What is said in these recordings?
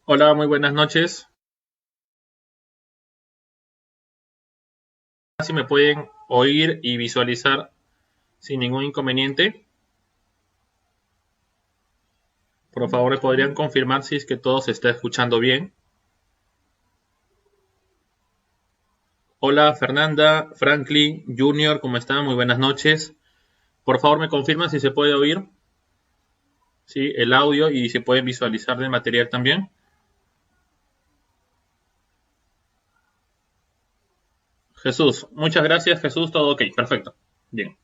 Hola, muy buenas noches. Si me pueden oír y visualizar sin ningún inconveniente, por favor, ¿me podrían confirmar si es que todo se está escuchando bien? Hola, Fernanda, Franklin, Junior, ¿cómo están? Muy buenas noches. Por favor, me confirman si se puede oír, sí, el audio y si pueden visualizar el material también. Jesús, muchas gracias, Jesús, todo ok, perfecto. Bien.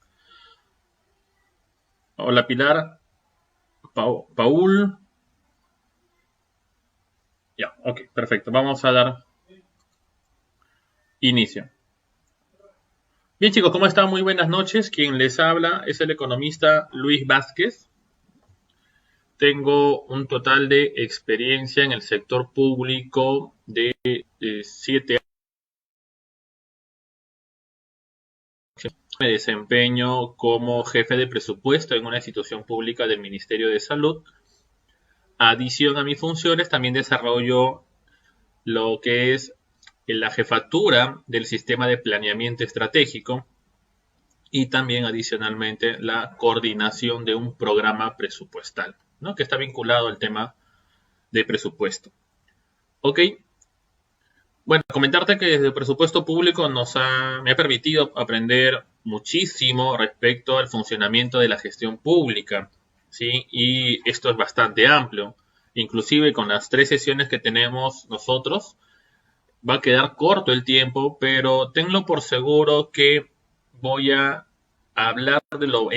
Hola, Pilar, Paul, ya, ok, perfecto. Vamos a dar inicio. Bien, chicos, ¿cómo están? Muy buenas noches. Quien les habla es el economista Luis Vázquez. Tengo un total de experiencia en el sector público de 7 años. Me desempeño como jefe de presupuesto en una institución pública del Ministerio de Salud. Adición a mis funciones, también desarrollo lo que es la jefatura del sistema de planeamiento estratégico y también adicionalmente la coordinación de un programa presupuestal, ¿no? Que está vinculado al tema de presupuesto. Ok, bueno, comentarte que desde el presupuesto público me ha permitido aprender muchísimo respecto al funcionamiento de la gestión pública, ¿sí? Y esto es bastante amplio. Inclusive con las 3 sesiones que tenemos nosotros, va a quedar corto el tiempo, pero tenlo por seguro que voy a hablar de lo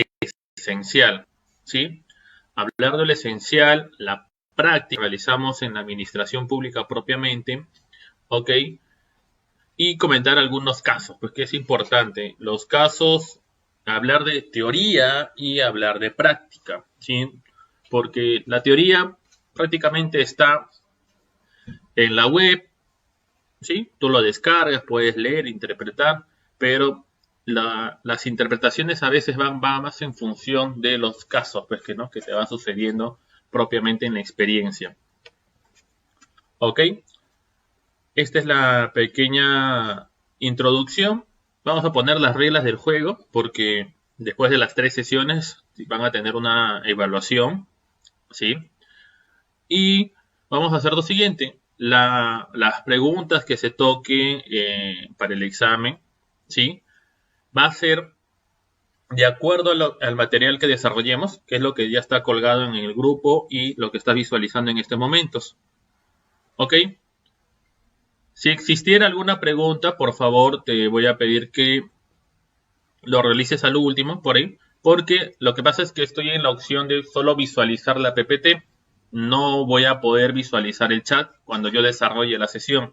esencial, ¿sí? Hablar de lo esencial, la práctica que realizamos en la administración pública propiamente, ¿ok? Y comentar algunos casos, pues que es importante. Los casos, hablar de teoría y hablar de práctica, ¿sí? Porque la teoría prácticamente está en la web, ¿sí? Tú lo descargas, puedes leer, interpretar, pero las interpretaciones a veces van más en función de los casos, pues que, ¿no? Que te van sucediendo propiamente en la experiencia. ¿Ok? Esta es la pequeña introducción. Vamos a poner las reglas del juego porque después de las 3 sesiones van a tener una evaluación, ¿sí? Y vamos a hacer lo siguiente. Las preguntas que se toquen para el examen, ¿sí? Va a ser de acuerdo al material que desarrollemos, que es lo que ya está colgado en el grupo y lo que está visualizando en estos momentos. ¿Ok? Si existiera alguna pregunta, por favor, te voy a pedir que lo realices al último, por ahí, porque lo que pasa es que estoy en la opción de solo visualizar la PPT. No voy a poder visualizar el chat cuando yo desarrolle la sesión,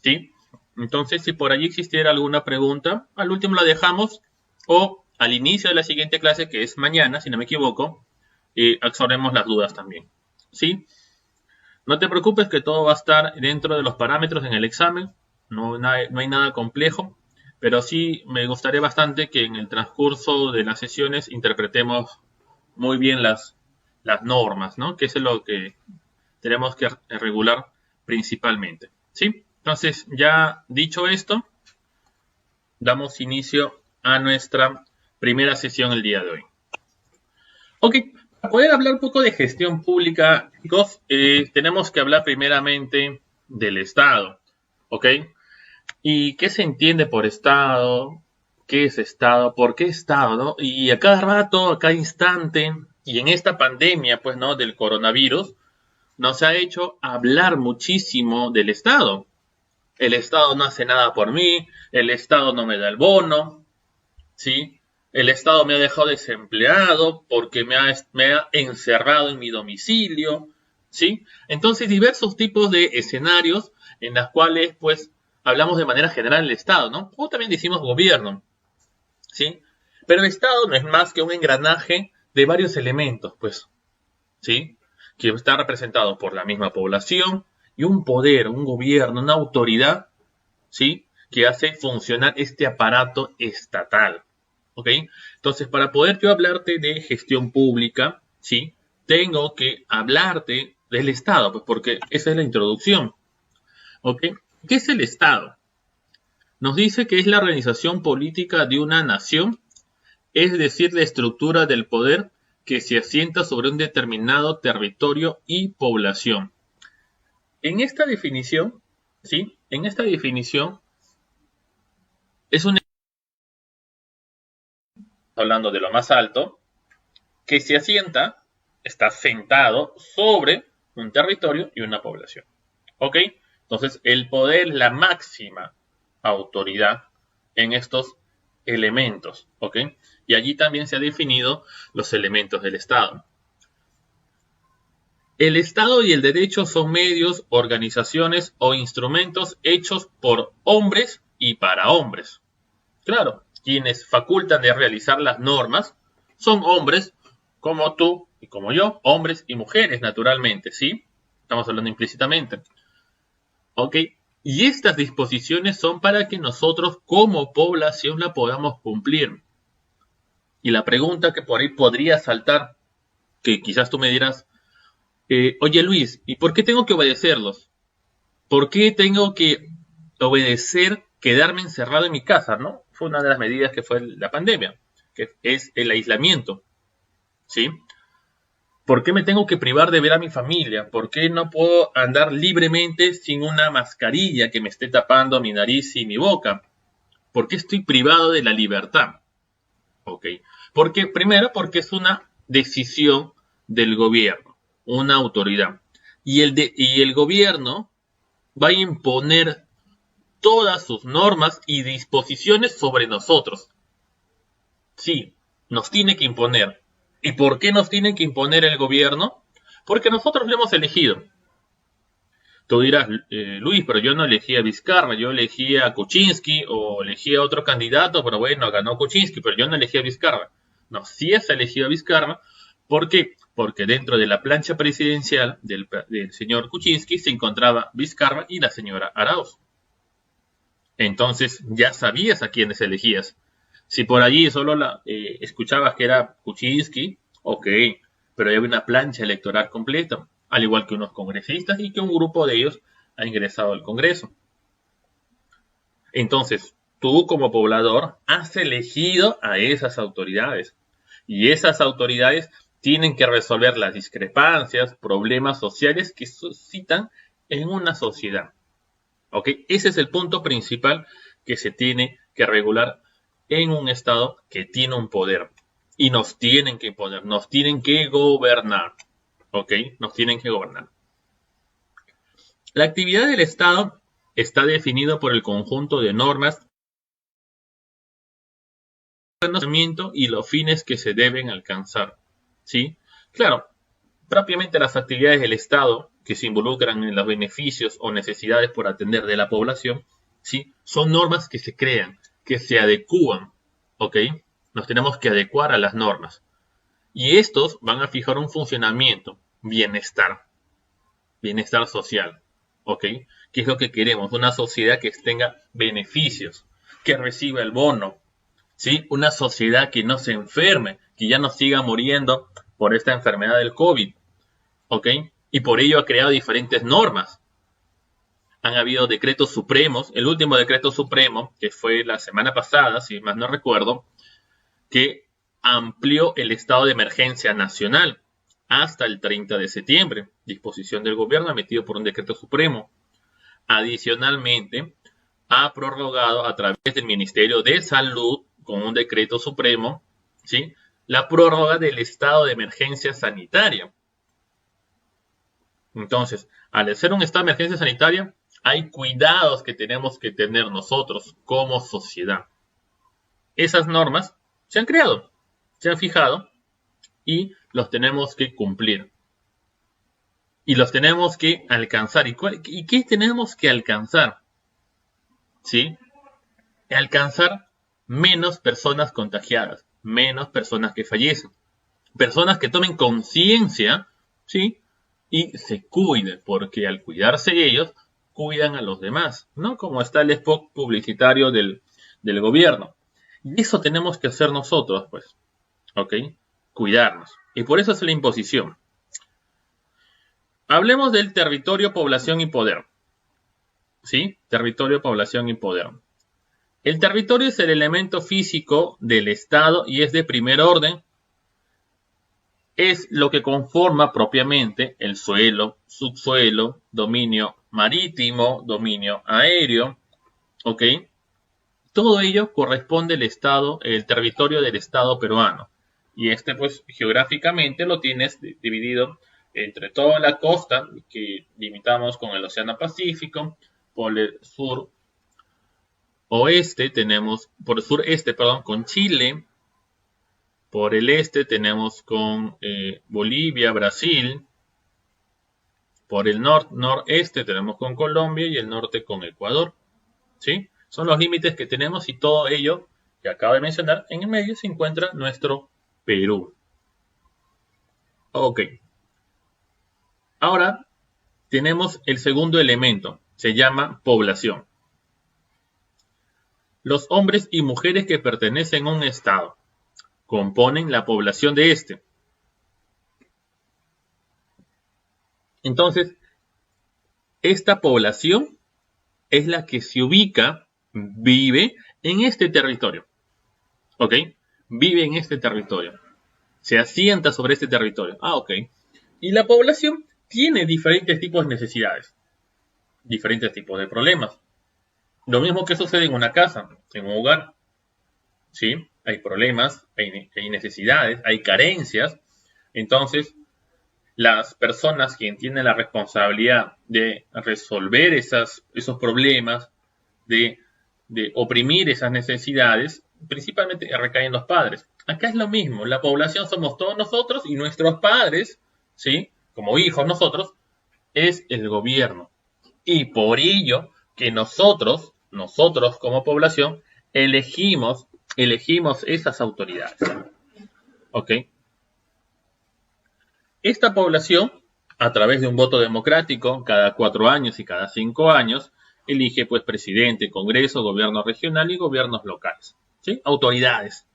¿sí? Entonces, si por allí existiera alguna pregunta, al último la dejamos o al inicio de la siguiente clase, que es mañana, si no me equivoco, absorbemos las dudas también, ¿sí? No te preocupes que todo va a estar dentro de los parámetros en el examen, no hay nada complejo, pero sí me gustaría bastante que en el transcurso de las sesiones interpretemos muy bien las normas, ¿no? Que es lo que tenemos que regular principalmente, ¿sí? Entonces, ya dicho esto, damos inicio a nuestra primera sesión el día de hoy. Ok, para poder hablar un poco de gestión pública, chicos, tenemos que hablar primeramente del Estado, ¿ok? ¿Y qué se entiende por Estado? ¿Qué es Estado? ¿Por qué Estado? ¿No? Y a cada rato, a cada instante, y en esta pandemia, pues, ¿no? Del coronavirus, nos ha hecho hablar muchísimo del Estado. El Estado no hace nada por mí, el Estado no me da el bono, ¿sí? El Estado me ha dejado desempleado porque me ha encerrado en mi domicilio, ¿sí? Entonces, diversos tipos de escenarios en los cuales, pues, hablamos de manera general del Estado, ¿no? O también decimos gobierno, ¿sí? Pero el Estado no es más que un engranaje de varios elementos, pues, ¿sí? Que está representado por la misma población y un poder, un gobierno, una autoridad, ¿sí? Que hace funcionar este aparato estatal, ¿ok? Entonces, para poder yo hablarte de gestión pública, ¿sí? Tengo que hablarte del Estado, pues porque esa es la introducción. ¿Ok? ¿Qué es el Estado? Nos dice que es la organización política de una nación, es decir, la estructura del poder que se asienta sobre un determinado territorio y población. En esta definición, ¿sí? En esta definición es un hablando de lo más alto, que se asienta, está sentado sobre un territorio y una población. ¿Ok? Entonces, el poder es la máxima autoridad en estos elementos. ¿Ok? Y allí también se han definido los elementos del Estado. El Estado y el derecho son medios, organizaciones o instrumentos hechos por hombres y para hombres. Claro, quienes facultan de realizar las normas son hombres como tú y como yo, hombres y mujeres, naturalmente, ¿sí? Estamos hablando implícitamente. ¿Ok? Y estas disposiciones son para que nosotros como población la podamos cumplir. Y la pregunta que por ahí podría saltar, que quizás tú me dirás, oye Luis, ¿y por qué tengo que obedecerlos? ¿Por qué tengo que obedecer, quedarme encerrado en mi casa, ¿no? Fue una de las medidas que fue la pandemia, que es el aislamiento, ¿sí? ¿Por qué me tengo que privar de ver a mi familia? ¿Por qué no puedo andar libremente sin una mascarilla que me esté tapando mi nariz y mi boca? ¿Por qué estoy privado de la libertad? ¿Ok? Primero, porque es una decisión del gobierno, una autoridad. Y el gobierno va a imponer todas sus normas y disposiciones sobre nosotros. Sí, nos tiene que imponer. ¿Y por qué nos tiene que imponer el gobierno? Porque nosotros lo hemos elegido. Tú dirás, Luis, pero yo no elegí a Vizcarra, yo elegí a Kuczynski o elegí a otro candidato, pero bueno, ganó Kuczynski, pero yo no elegí a Vizcarra. No, sí has elegido a Vizcarra. ¿Por qué? Porque dentro de la plancha presidencial del señor Kuczynski se encontraba Vizcarra y la señora Arauz. Entonces ya sabías a quiénes elegías. Si por allí solo escuchabas que era Kuczynski, ok, pero hay una plancha electoral completa, al igual que unos congresistas y que un grupo de ellos ha ingresado al Congreso. Entonces, tú como poblador has elegido a esas autoridades y esas autoridades tienen que resolver las discrepancias, problemas sociales que suscitan en una sociedad. ¿Ok? Ese es el punto principal que se tiene que regular en un Estado que tiene un poder. Y nos tienen que imponer, nos tienen que gobernar. ¿Ok? Nos tienen que gobernar. La actividad del Estado está definida por el conjunto de normas y los fines que se deben alcanzar. ¿Sí? Claro, propiamente las actividades del Estado que se involucran en los beneficios o necesidades por atender de la población, ¿sí? Son normas que se crean, que se adecúan, ¿ok? Nos tenemos que adecuar a las normas. Y estos van a fijar un funcionamiento, bienestar social, ¿ok? ¿Qué es lo que queremos? Una sociedad que tenga beneficios, que reciba el bono, ¿sí? Una sociedad que no se enferme, que ya no siga muriendo por esta enfermedad del COVID, ¿ok? Y por ello ha creado diferentes normas. Han habido decretos supremos, el último decreto supremo, que fue la semana pasada, si más no recuerdo, que amplió el estado de emergencia nacional hasta el 30 de septiembre, disposición del gobierno emitido por un decreto supremo. Adicionalmente, ha prorrogado a través del Ministerio de Salud, con un decreto supremo, ¿sí?, la prórroga del estado de emergencia sanitaria. Entonces, al ser un estado de emergencia sanitaria, hay cuidados que tenemos que tener nosotros como sociedad. Esas normas se han creado, se han fijado y los tenemos que cumplir. Y los tenemos que alcanzar. ¿Y qué tenemos que alcanzar? ¿Sí? Alcanzar menos personas contagiadas, menos personas que fallecen, personas que tomen conciencia, ¿sí?, y se cuiden, porque al cuidarse ellos, cuidan a los demás, ¿no? Como está el spot publicitario del gobierno. Y eso tenemos que hacer nosotros, pues, ¿ok? Cuidarnos. Y por eso es la imposición. Hablemos del territorio, población y poder. ¿Sí? Territorio, población y poder. El territorio es el elemento físico del Estado y es de primer orden. Es lo que conforma propiamente el suelo, subsuelo, dominio marítimo, dominio aéreo. ¿Ok? Todo ello corresponde al Estado, el territorio del Estado peruano. Y pues, geográficamente lo tienes dividido entre toda la costa, que limitamos con el Océano Pacífico, por el sur oeste tenemos, por el sureste, perdón, con Chile, por el este tenemos con Bolivia, Brasil, por el noreste tenemos con Colombia y el norte con Ecuador, ¿sí? Son los límites que tenemos y todo ello que acabo de mencionar, en el medio se encuentra nuestro Perú. Ok. Ahora tenemos el segundo elemento, se llama población. Los hombres y mujeres que pertenecen a un estado componen la población de este. Entonces, esta población es la que se ubica, vive en este territorio. ¿Ok? Vive en este territorio. Se asienta sobre este territorio. Ok. Y la población tiene diferentes tipos de necesidades. Diferentes tipos de problemas. Lo mismo que sucede en una casa, en un hogar. ¿Sí? Hay problemas, hay necesidades, hay carencias. Entonces, las personas que tienen la responsabilidad de resolver esos problemas, de oprimir esas necesidades, principalmente recaen en los padres. Acá es lo mismo, la población somos todos nosotros y nuestros padres, ¿sí? Como hijos nosotros, es el gobierno. Y por ello que nosotros como población, elegimos esas autoridades. ¿Ok? Esta población, a través de un voto democrático, cada 4 años y cada 5 años, elige pues presidente, congreso, gobierno regional y gobiernos locales. ¿Sí? Autoridades.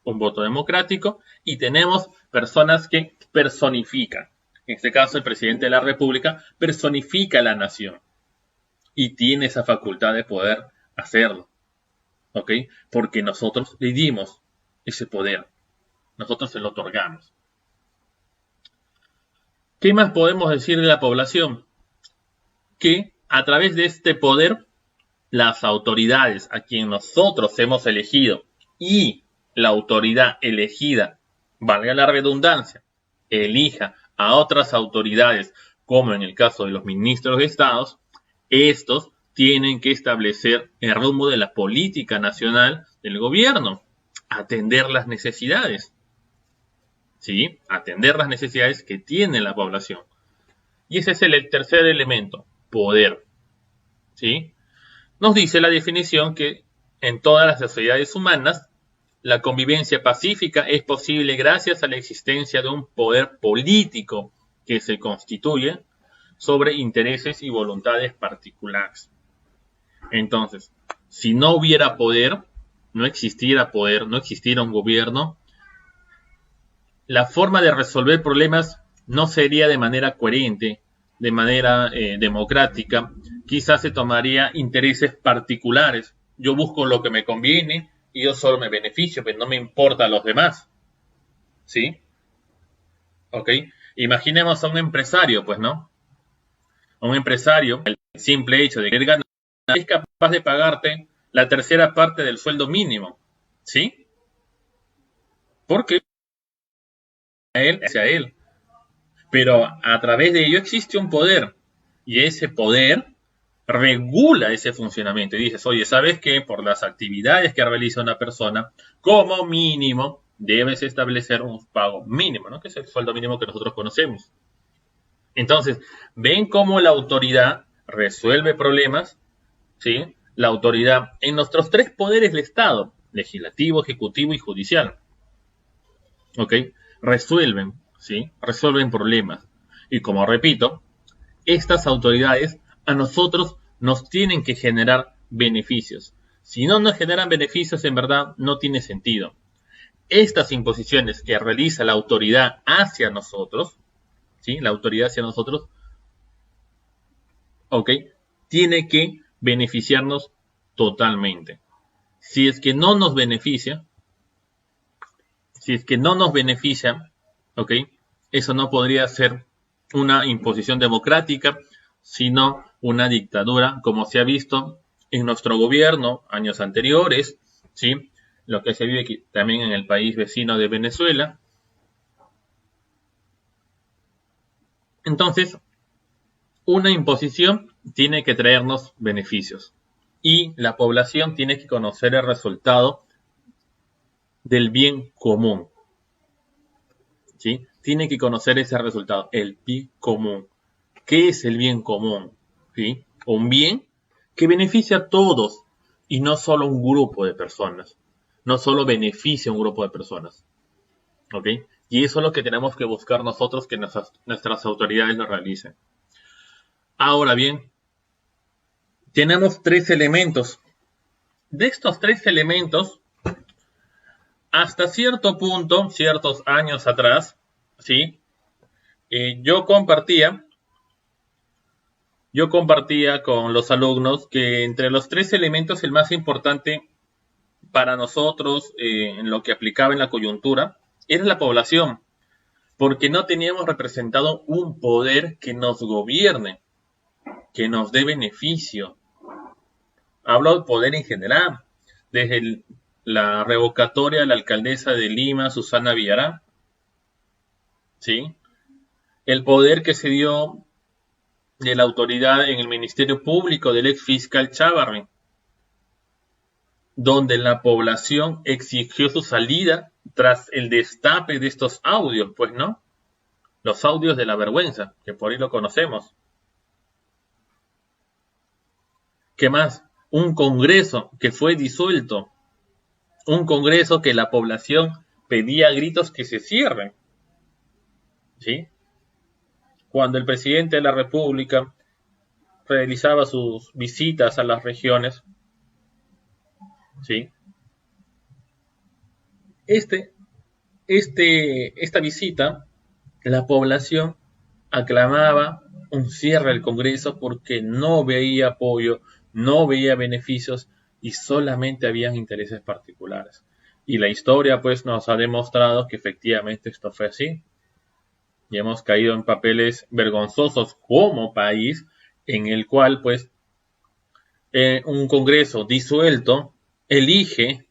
Un voto democrático y tenemos personas que personifican. En este caso, el presidente de la República personifica a la nación y tiene esa facultad de poder hacerlo. ¿Ok? Porque nosotros le dimos ese poder. Nosotros se lo otorgamos. ¿Qué más podemos decir de la población? Que a través de este poder, las autoridades a quien nosotros hemos elegido y la autoridad elegida, valga la redundancia, elija a otras autoridades, como en el caso de los ministros de Estado, estos tienen que establecer el rumbo de la política nacional del gobierno, atender las necesidades. ¿Sí? Atender las necesidades que tiene la población. Y ese es el tercer elemento, poder. ¿Sí? Nos dice la definición que en todas las sociedades humanas, la convivencia pacífica es posible gracias a la existencia de un poder político que se constituye sobre intereses y voluntades particulares. Entonces, si no hubiera poder, no existiera un gobierno, la forma de resolver problemas no sería de manera coherente, de manera democrática. Quizás se tomaría intereses particulares. Yo busco lo que me conviene y yo solo me beneficio, pero no me importa a los demás. ¿Sí? ¿Ok? Imaginemos a un empresario, pues, ¿no? A un empresario, el simple hecho de querer ganar, es capaz de pagarte la tercera parte del sueldo mínimo. ¿Sí? Porque hacia él. Pero a través de ello existe un poder. Y ese poder regula ese funcionamiento. Y dices, oye, ¿sabes qué? Por las actividades que realiza una persona, como mínimo, debes establecer un pago mínimo, ¿no? Que es el sueldo mínimo que nosotros conocemos. Entonces, ven cómo la autoridad resuelve problemas, ¿sí? La autoridad en nuestros 3 poderes del Estado, legislativo, ejecutivo y judicial. ¿Ok? Resuelven, ¿sí? Resuelven problemas. Y como repito, estas autoridades a nosotros nos tienen que generar beneficios. Si no nos generan beneficios, en verdad no tiene sentido. Estas imposiciones que realiza la autoridad hacia nosotros, ¿sí? La autoridad hacia nosotros ¿ok? Tiene que beneficiarnos totalmente. Si es que no nos beneficia, ¿ok? Eso no podría ser una imposición democrática, sino una dictadura, como se ha visto en nuestro gobierno años anteriores, ¿sí? Lo que se vive aquí, también en el país vecino de Venezuela. Entonces, una imposición tiene que traernos beneficios y la población tiene que conocer el resultado del bien común, ¿sí? Tiene que conocer ese resultado, el bien común. ¿Qué es el bien común? ¿Sí? Un bien que beneficia a todos y no solo a un grupo de personas. No solo beneficia a un grupo de personas. ¿Ok? Y eso es lo que tenemos que buscar nosotros, que nuestras autoridades lo realicen. Ahora bien, tenemos tres elementos. De estos tres elementos, hasta cierto punto, ciertos años atrás, ¿sí? Yo compartía con los alumnos que entre los tres elementos el más importante para nosotros en lo que aplicaba en la coyuntura era la población, porque no teníamos representado un poder que nos gobierne, que nos dé beneficio. Hablo del poder en general, desde la revocatoria de la alcaldesa de Lima, Susana Villarán, ¿sí? El poder que se dio de la autoridad en el Ministerio Público del ex fiscal Chávarri, donde la población exigió su salida tras el destape de estos audios, pues no, los audios de la vergüenza, que por ahí lo conocemos. ¿Qué más? Un congreso que fue disuelto, un congreso que la población pedía a gritos que se cierren, ¿sí? Cuando el presidente de la República realizaba sus visitas a las regiones, ¿sí? Esta visita, la población aclamaba un cierre del Congreso porque no veía apoyo, no veía beneficios y solamente habían intereses particulares. Y la historia pues nos ha demostrado que efectivamente esto fue así. Y hemos caído en papeles vergonzosos como país en el cual pues un Congreso disuelto elige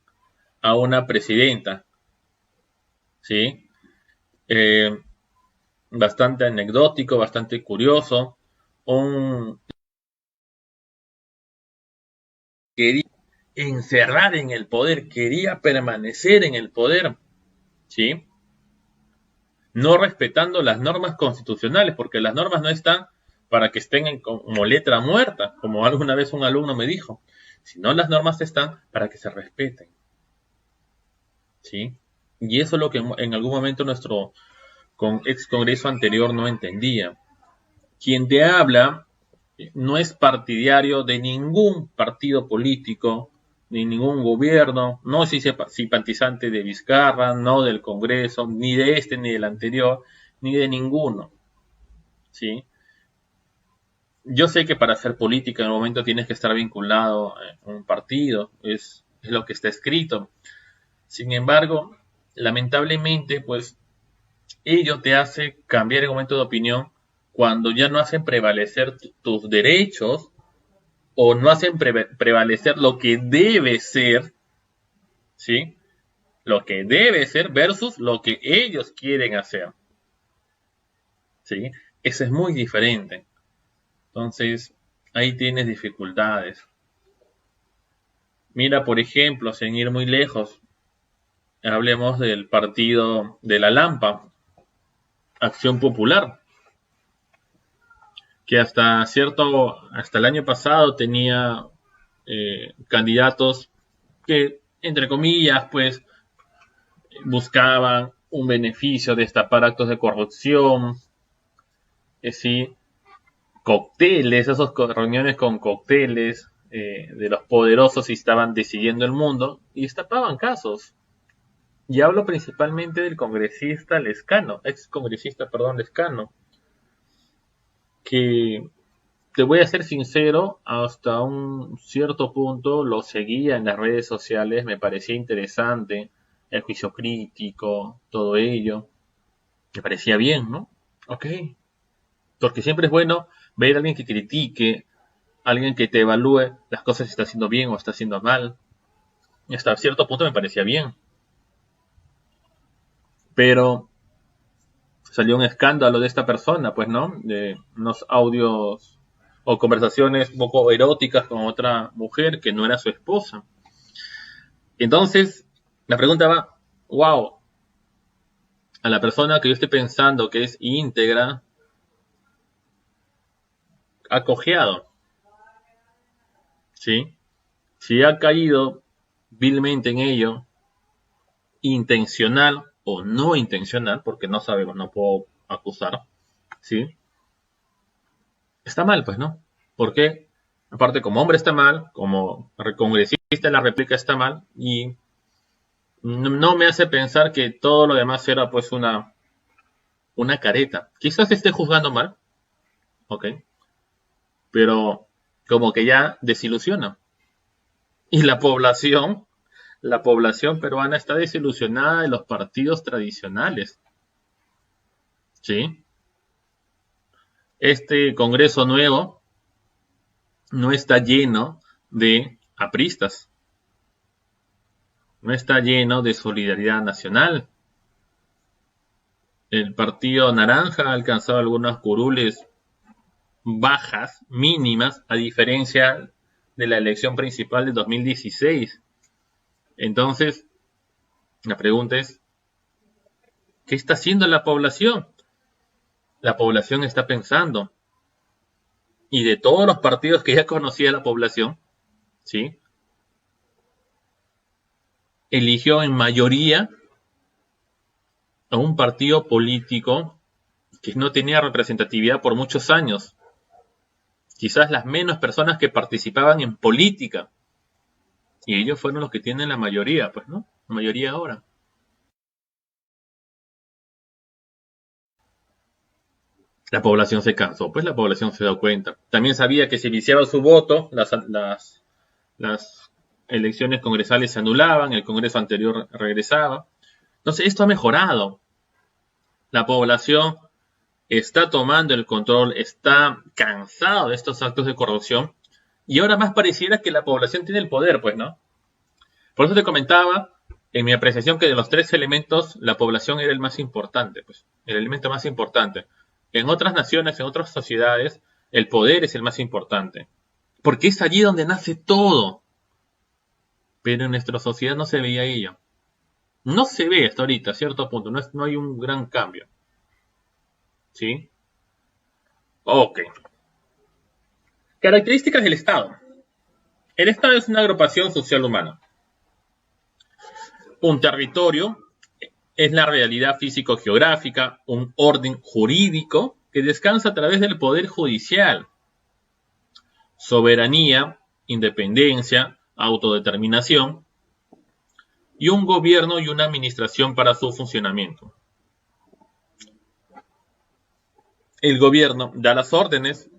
a una presidenta, ¿sí? Eh, Bastante anecdótico, bastante curioso. Un quería encerrar en el poder, quería permanecer en el poder, ¿sí? No respetando las normas constitucionales, porque las normas no están para que estén como letra muerta, como alguna vez un alumno me dijo, sino las normas están para que se respeten, ¿sí? Y eso es lo que en algún momento nuestro ex congreso anterior no entendía. Quien te habla no es partidario de ningún partido político, ni ningún gobierno, no es simpatizante de Vizcarra, no del Congreso, ni de este, ni del anterior, ni de ninguno, ¿sí? Yo sé que para hacer política en el momento tienes que estar vinculado a un partido, es lo que está escrito. Sin embargo, lamentablemente, pues, ello te hace cambiar en un momento de opinión cuando ya no hacen prevalecer tus derechos o no hacen prevalecer lo que debe ser, ¿sí? Lo que debe ser versus lo que ellos quieren hacer, ¿sí? Eso es muy diferente. Entonces, ahí tienes dificultades. Mira, por ejemplo, sin ir muy lejos, hablemos del partido de la Lampa, Acción Popular, que hasta el año pasado tenía candidatos que, entre comillas, pues, buscaban un beneficio, destapar actos de corrupción, sí, cócteles, esas reuniones con cócteles de los poderosos y estaban decidiendo el mundo y destapaban casos. Y hablo principalmente del congresista Lescano, ex congresista, perdón, Lescano, que te voy a ser sincero, hasta un cierto punto lo seguía en las redes sociales, me parecía interesante el juicio crítico, todo ello, me parecía bien, ¿no? Ok, porque siempre es bueno ver a alguien que critique, alguien que te evalúe las cosas si está haciendo bien o está haciendo mal. Y hasta cierto punto me parecía bien. Pero salió un escándalo de esta persona, pues, ¿no? De unos audios o conversaciones un poco eróticas con otra mujer que no era su esposa. Entonces, la pregunta va, wow, a la persona que yo estoy pensando que es íntegra, ha cojeado, ¿sí? Si ha caído vilmente en ello, intencional o no intencional, porque no sabemos, no puedo acusar, ¿sí? Está mal, pues, ¿no? Porque, aparte, como hombre está mal, como congresista la réplica está mal, y no me hace pensar que todo lo demás era, pues, una careta. Quizás esté juzgando mal, ¿ok? Pero como que ya desilusiona. Y la población peruana está desilusionada de los partidos tradicionales, ¿sí? Este Congreso nuevo no está lleno de apristas, no está lleno de solidaridad nacional. El Partido Naranja ha alcanzado algunas curules bajas, mínimas, a diferencia de la elección principal de 2016. Entonces, la pregunta es, ¿qué está haciendo la población? La población está pensando, y de todos los partidos que ya conocía la población, ¿sí? Eligió en mayoría a un partido político que no tenía representatividad por muchos años. Quizás las menos personas que participaban en política. Y ellos fueron los que tienen la mayoría, pues, ¿no? La mayoría ahora. La población se cansó, pues la población se dio cuenta. También sabía que si viciaba su voto, las elecciones congresales se anulaban, el congreso anterior regresaba. Entonces, esto ha mejorado. La población está tomando el control, está cansado de estos actos de corrupción y ahora más pareciera que la población tiene el poder, pues, ¿no? Por eso te comentaba en mi apreciación que de los tres elementos la población era el más importante, pues, el elemento más importante. En otras naciones, en otras sociedades, el poder es el más importante, porque es allí donde nace todo. Pero en nuestra sociedad no se veía ello. No se ve hasta ahorita, a cierto punto, no hay un gran cambio. ¿Sí? Ok. Características del Estado. El Estado es una agrupación social humana. Un territorio es la realidad físico-geográfica, un orden jurídico que descansa a través del poder judicial. Soberanía, independencia, autodeterminación y un gobierno y una administración para su funcionamiento. El gobierno da las órdenes,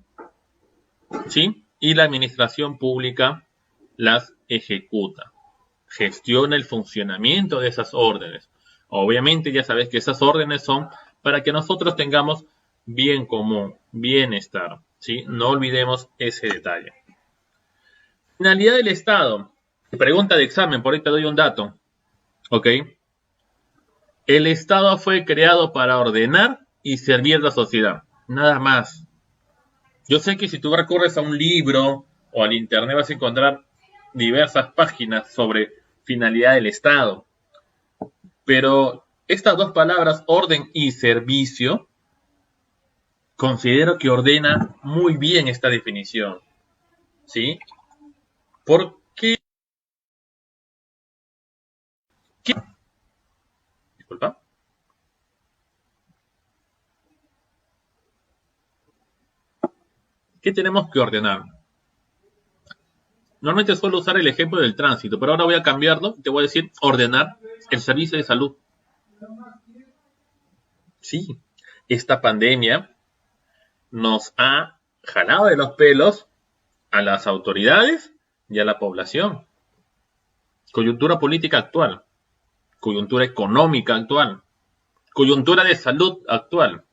¿sí? Y la administración pública las ejecuta. Gestiona el funcionamiento de esas órdenes. Obviamente ya sabes que esas órdenes son para que nosotros tengamos bien común, bienestar, ¿sí? No olvidemos ese detalle. Finalidad del Estado. Pregunta de examen, por ahí te doy un dato. ¿Ok? El Estado fue creado para ordenar y servir a la sociedad. Nada más. Yo sé que si tú recurres a un libro o al internet vas a encontrar diversas páginas sobre finalidad del Estado. Pero estas dos palabras, orden y servicio, considero que ordena muy bien esta definición. ¿Sí? ¿Por qué? Disculpa. ¿Qué tenemos que ordenar? Normalmente suelo usar el ejemplo del tránsito, pero ahora voy a cambiarlo. Te voy a decir ordenar el servicio de salud. Sí, esta pandemia nos ha jalado de los pelos a las autoridades y a la población. Coyuntura política actual, coyuntura económica actual, coyuntura de salud actual.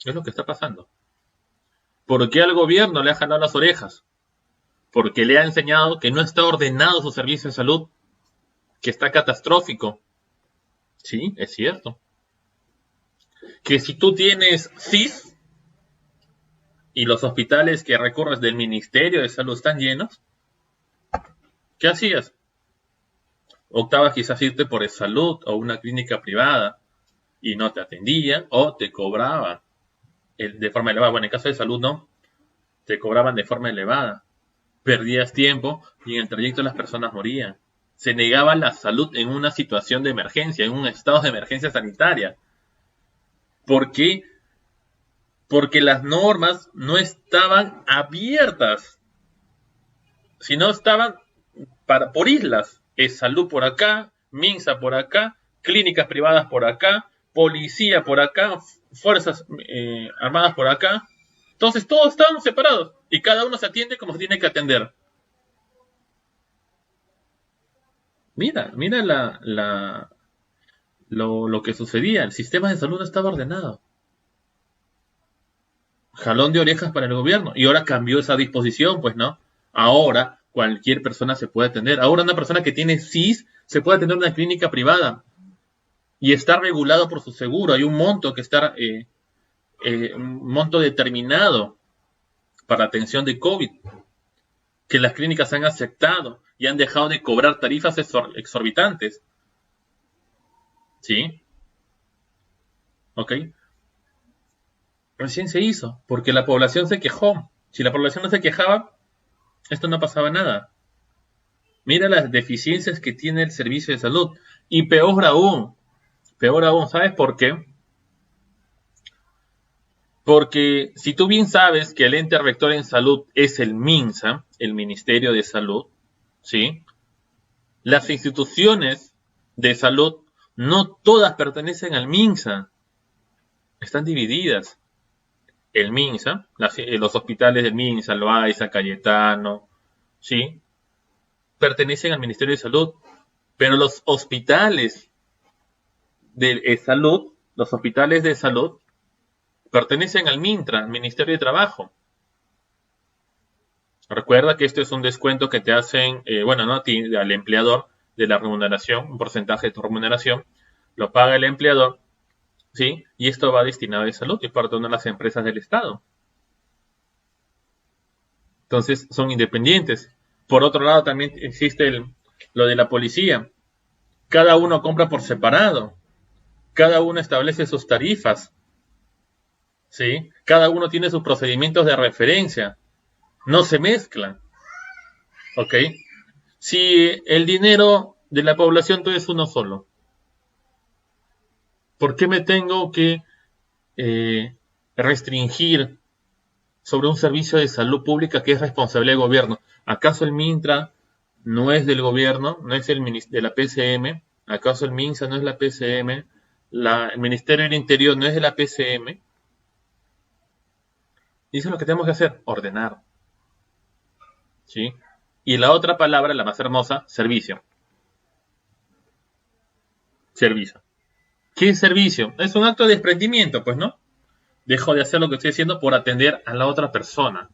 Es lo que está pasando. ¿Por qué al gobierno le ha jalado las orejas? Porque le ha enseñado que no está ordenado su servicio de salud, que está catastrófico. Sí, es cierto. Que si tú tienes CIS y los hospitales que recurres del Ministerio de Salud están llenos, ¿qué hacías? Optabas quizás irte por salud o una clínica privada y no te atendían o te cobraban de forma elevada. Bueno, en caso de salud no, te cobraban de forma elevada. Perdías tiempo y en el trayecto las personas morían. Se negaba la salud en una situación de emergencia, en un estado de emergencia sanitaria. ¿Por qué? Porque las normas no estaban abiertas, sino estaban por islas. Es salud por acá, MINSA por acá, clínicas privadas por acá, policía por acá, fuerzas armadas por acá. Entonces todos estaban separados y cada uno se atiende como se tiene que atender. Mira lo que sucedía. El sistema de salud no estaba ordenado. Jalón de orejas para el gobierno. Y ahora cambió esa disposición, pues, ¿no? Ahora cualquier persona se puede atender. Ahora una persona que tiene CIS se puede atender en una clínica privada. Y está regulado por su seguro. Hay un monto que está, un monto determinado para atención de COVID. Que las clínicas han aceptado y han dejado de cobrar tarifas exorbitantes. ¿Sí? ¿Ok? Recién se hizo, porque la población se quejó. Si la población no se quejaba, esto no pasaba nada. Mira las deficiencias que tiene el servicio de salud. Y peor aún, ¿sabes por qué? Porque si tú bien sabes que el ente rector en salud es el MINSA, el Ministerio de Salud, ¿sí? Las instituciones de salud no todas pertenecen al MINSA. Están divididas. El MINSA, los hospitales del MINSA, Loaiza, Cayetano, ¿sí? Pertenecen al Ministerio de Salud. Pero los hospitales de salud, pertenecen al MINTRA, al Ministerio de Trabajo. Recuerda que esto es un descuento que te hacen, no a ti, al empleador, de la remuneración, un porcentaje de tu remuneración, lo paga el empleador, ¿sí? Y esto va destinado a salud y es parte de una de las empresas del Estado. Entonces, son independientes. Por otro lado, también existe lo de la policía. Cada uno compra por separado. Cada uno establece sus tarifas. ¿Sí? Cada uno tiene sus procedimientos de referencia. No se mezclan. ¿Ok? Si el dinero de la población todo es uno solo, ¿por qué me tengo que restringir sobre un servicio de salud pública que es responsabilidad del gobierno? ¿Acaso el MINTRA no es del gobierno? ¿No es de la PCM? ¿Acaso el MINSA no es la PCM? ¿El Ministerio del Interior no es de la PCM? Y eso es lo que tenemos que hacer, ordenar. ¿Sí? Y la otra palabra, la más hermosa, servicio. Servicio. ¿Qué es servicio? Es un acto de desprendimiento, pues, ¿no? Dejo de hacer lo que estoy haciendo por atender a la otra persona.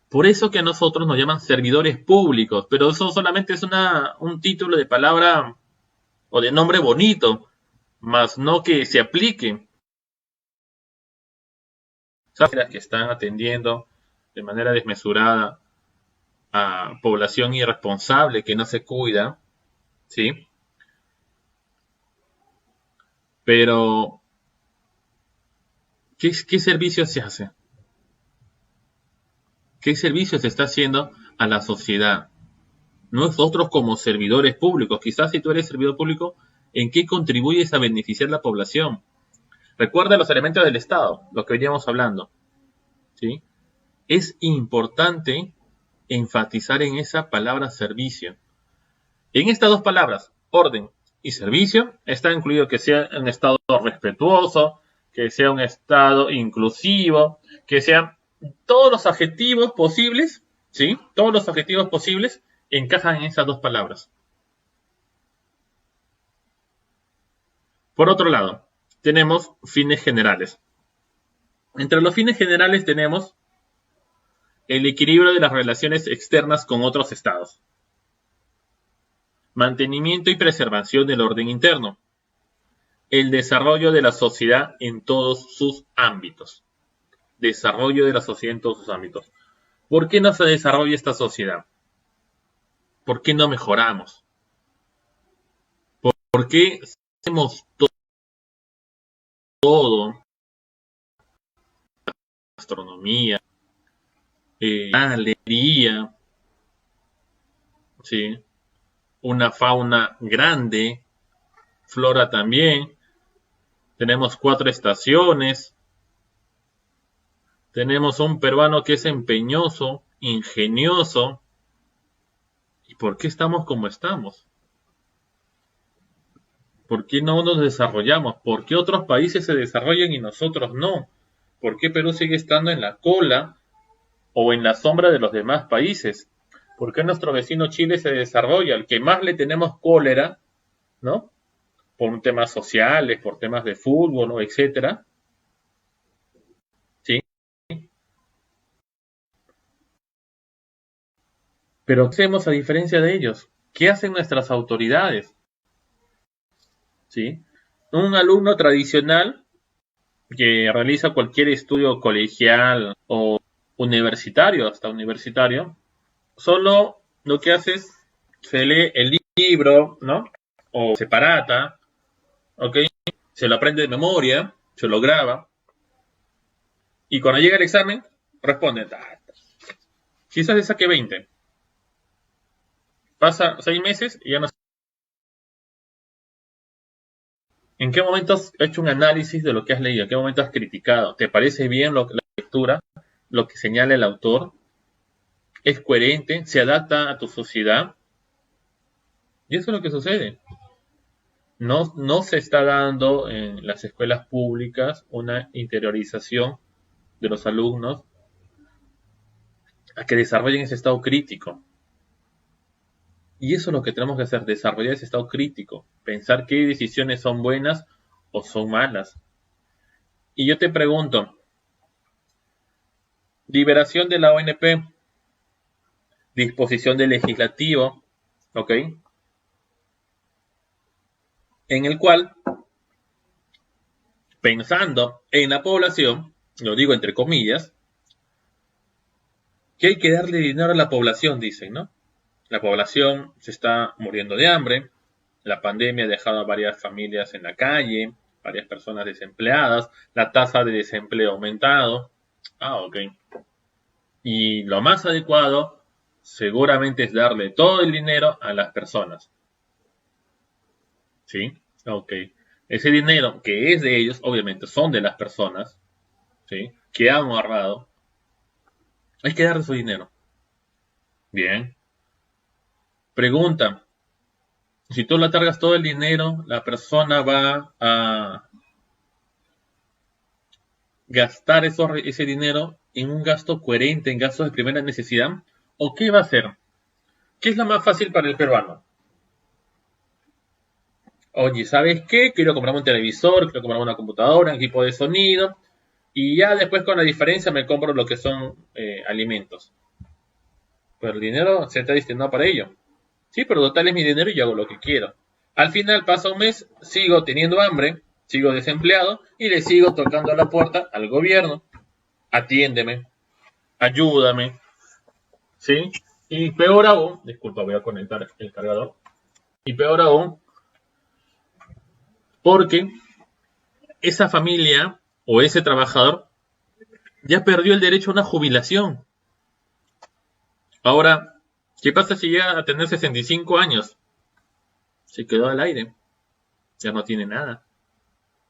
Por eso que a nosotros nos llaman servidores públicos, pero eso solamente es un título de palabra o de nombre bonito, más no que se aplique. ¿Sabes? Que están atendiendo de manera desmesurada a población irresponsable que no se cuida, ¿sí? Pero, ¿qué servicio se hace? ¿Qué servicio se está haciendo a la sociedad? Nosotros como servidores públicos, quizás si tú eres servidor público, ¿en qué contribuyes a beneficiar a la población? Recuerda los elementos del Estado, lo que veníamos hablando, ¿sí? Es importante enfatizar en esa palabra servicio. En estas dos palabras, orden y servicio, está incluido que sea un Estado respetuoso, que sea un Estado inclusivo, que sea Todos los adjetivos posibles, ¿sí? Todos los adjetivos posibles encajan en esas dos palabras. Por otro lado, tenemos fines generales. Entre los fines generales tenemos el equilibrio de las relaciones externas con otros estados, mantenimiento y preservación del orden interno, el desarrollo de la sociedad en todos sus ámbitos. Desarrollo de la sociedad en todos sus ámbitos. ¿Por qué no se desarrolla esta sociedad? ¿Por qué no mejoramos? ¿Por qué hacemos todo? Astronomía, alegría, ¿sí? Una fauna grande, flora también. Tenemos 4 estaciones. Tenemos un peruano que es empeñoso, ingenioso. ¿Y por qué estamos como estamos? ¿Por qué no nos desarrollamos? ¿Por qué otros países se desarrollan y nosotros no? ¿Por qué Perú sigue estando en la cola o en la sombra de los demás países? ¿Por qué nuestro vecino Chile se desarrolla? Al que más le tenemos cólera, ¿no? Por temas sociales, por temas de fútbol, ¿no? Etcétera. ¿Sí? Pero ¿qué hacemos a diferencia de ellos? ¿Qué hacen nuestras autoridades? ¿Sí? Un alumno tradicional que realiza cualquier estudio colegial o universitario, hasta universitario, solo lo que hace es se lee el libro, ¿no? O separata, ¿ok? Se lo aprende de memoria, se lo graba, y cuando llega el examen, responde. Quizás le saque 20. Pasa 6 meses y ya no. ¿En qué momento has hecho un análisis de lo que has leído? ¿En qué momento has criticado? ¿Te parece bien la lectura, lo que señala el autor? ¿Es coherente? ¿Se adapta a tu sociedad? Y eso es lo que sucede. No se está dando en las escuelas públicas una interiorización de los alumnos a que desarrollen ese estado crítico. Y eso es lo que tenemos que hacer, desarrollar ese estado crítico, pensar qué decisiones son buenas o son malas. Y yo te pregunto, liberación de la ONP, disposición del legislativo, ¿ok? En el cual, pensando en la población, lo digo entre comillas, que hay que darle dinero a la población, dicen, ¿no? La población se está muriendo de hambre, la pandemia ha dejado a varias familias en la calle, varias personas desempleadas, la tasa de desempleo ha aumentado. Ok. Y lo más adecuado seguramente es darle todo el dinero a las personas. ¿Sí? Ok. Ese dinero que es de ellos, obviamente son de las personas, ¿sí? Que han ahorrado. Hay que darle su dinero. Bien. Pregunta. Si tú le cargas todo el dinero, la persona va a gastar ese dinero en un gasto coherente, en gastos de primera necesidad, o qué va a hacer. ¿Qué es lo más fácil para el peruano? Oye, ¿sabes qué? Quiero comprarme un televisor, quiero comprarme una computadora, un equipo de sonido, y ya después con la diferencia me compro lo que son alimentos. Pero el dinero se está destinado para ello. Sí, pero total es mi dinero y yo hago lo que quiero. Al final pasa un mes, sigo teniendo hambre, sigo desempleado y le sigo tocando la puerta al gobierno. Atiéndeme, ayúdame, ¿sí? Y peor aún, disculpa, voy a conectar el cargador. Y peor aún, porque esa familia o ese trabajador ya perdió el derecho a una jubilación. Ahora, ¿qué pasa si llega a tener 65 años? Se quedó al aire, ya no tiene nada,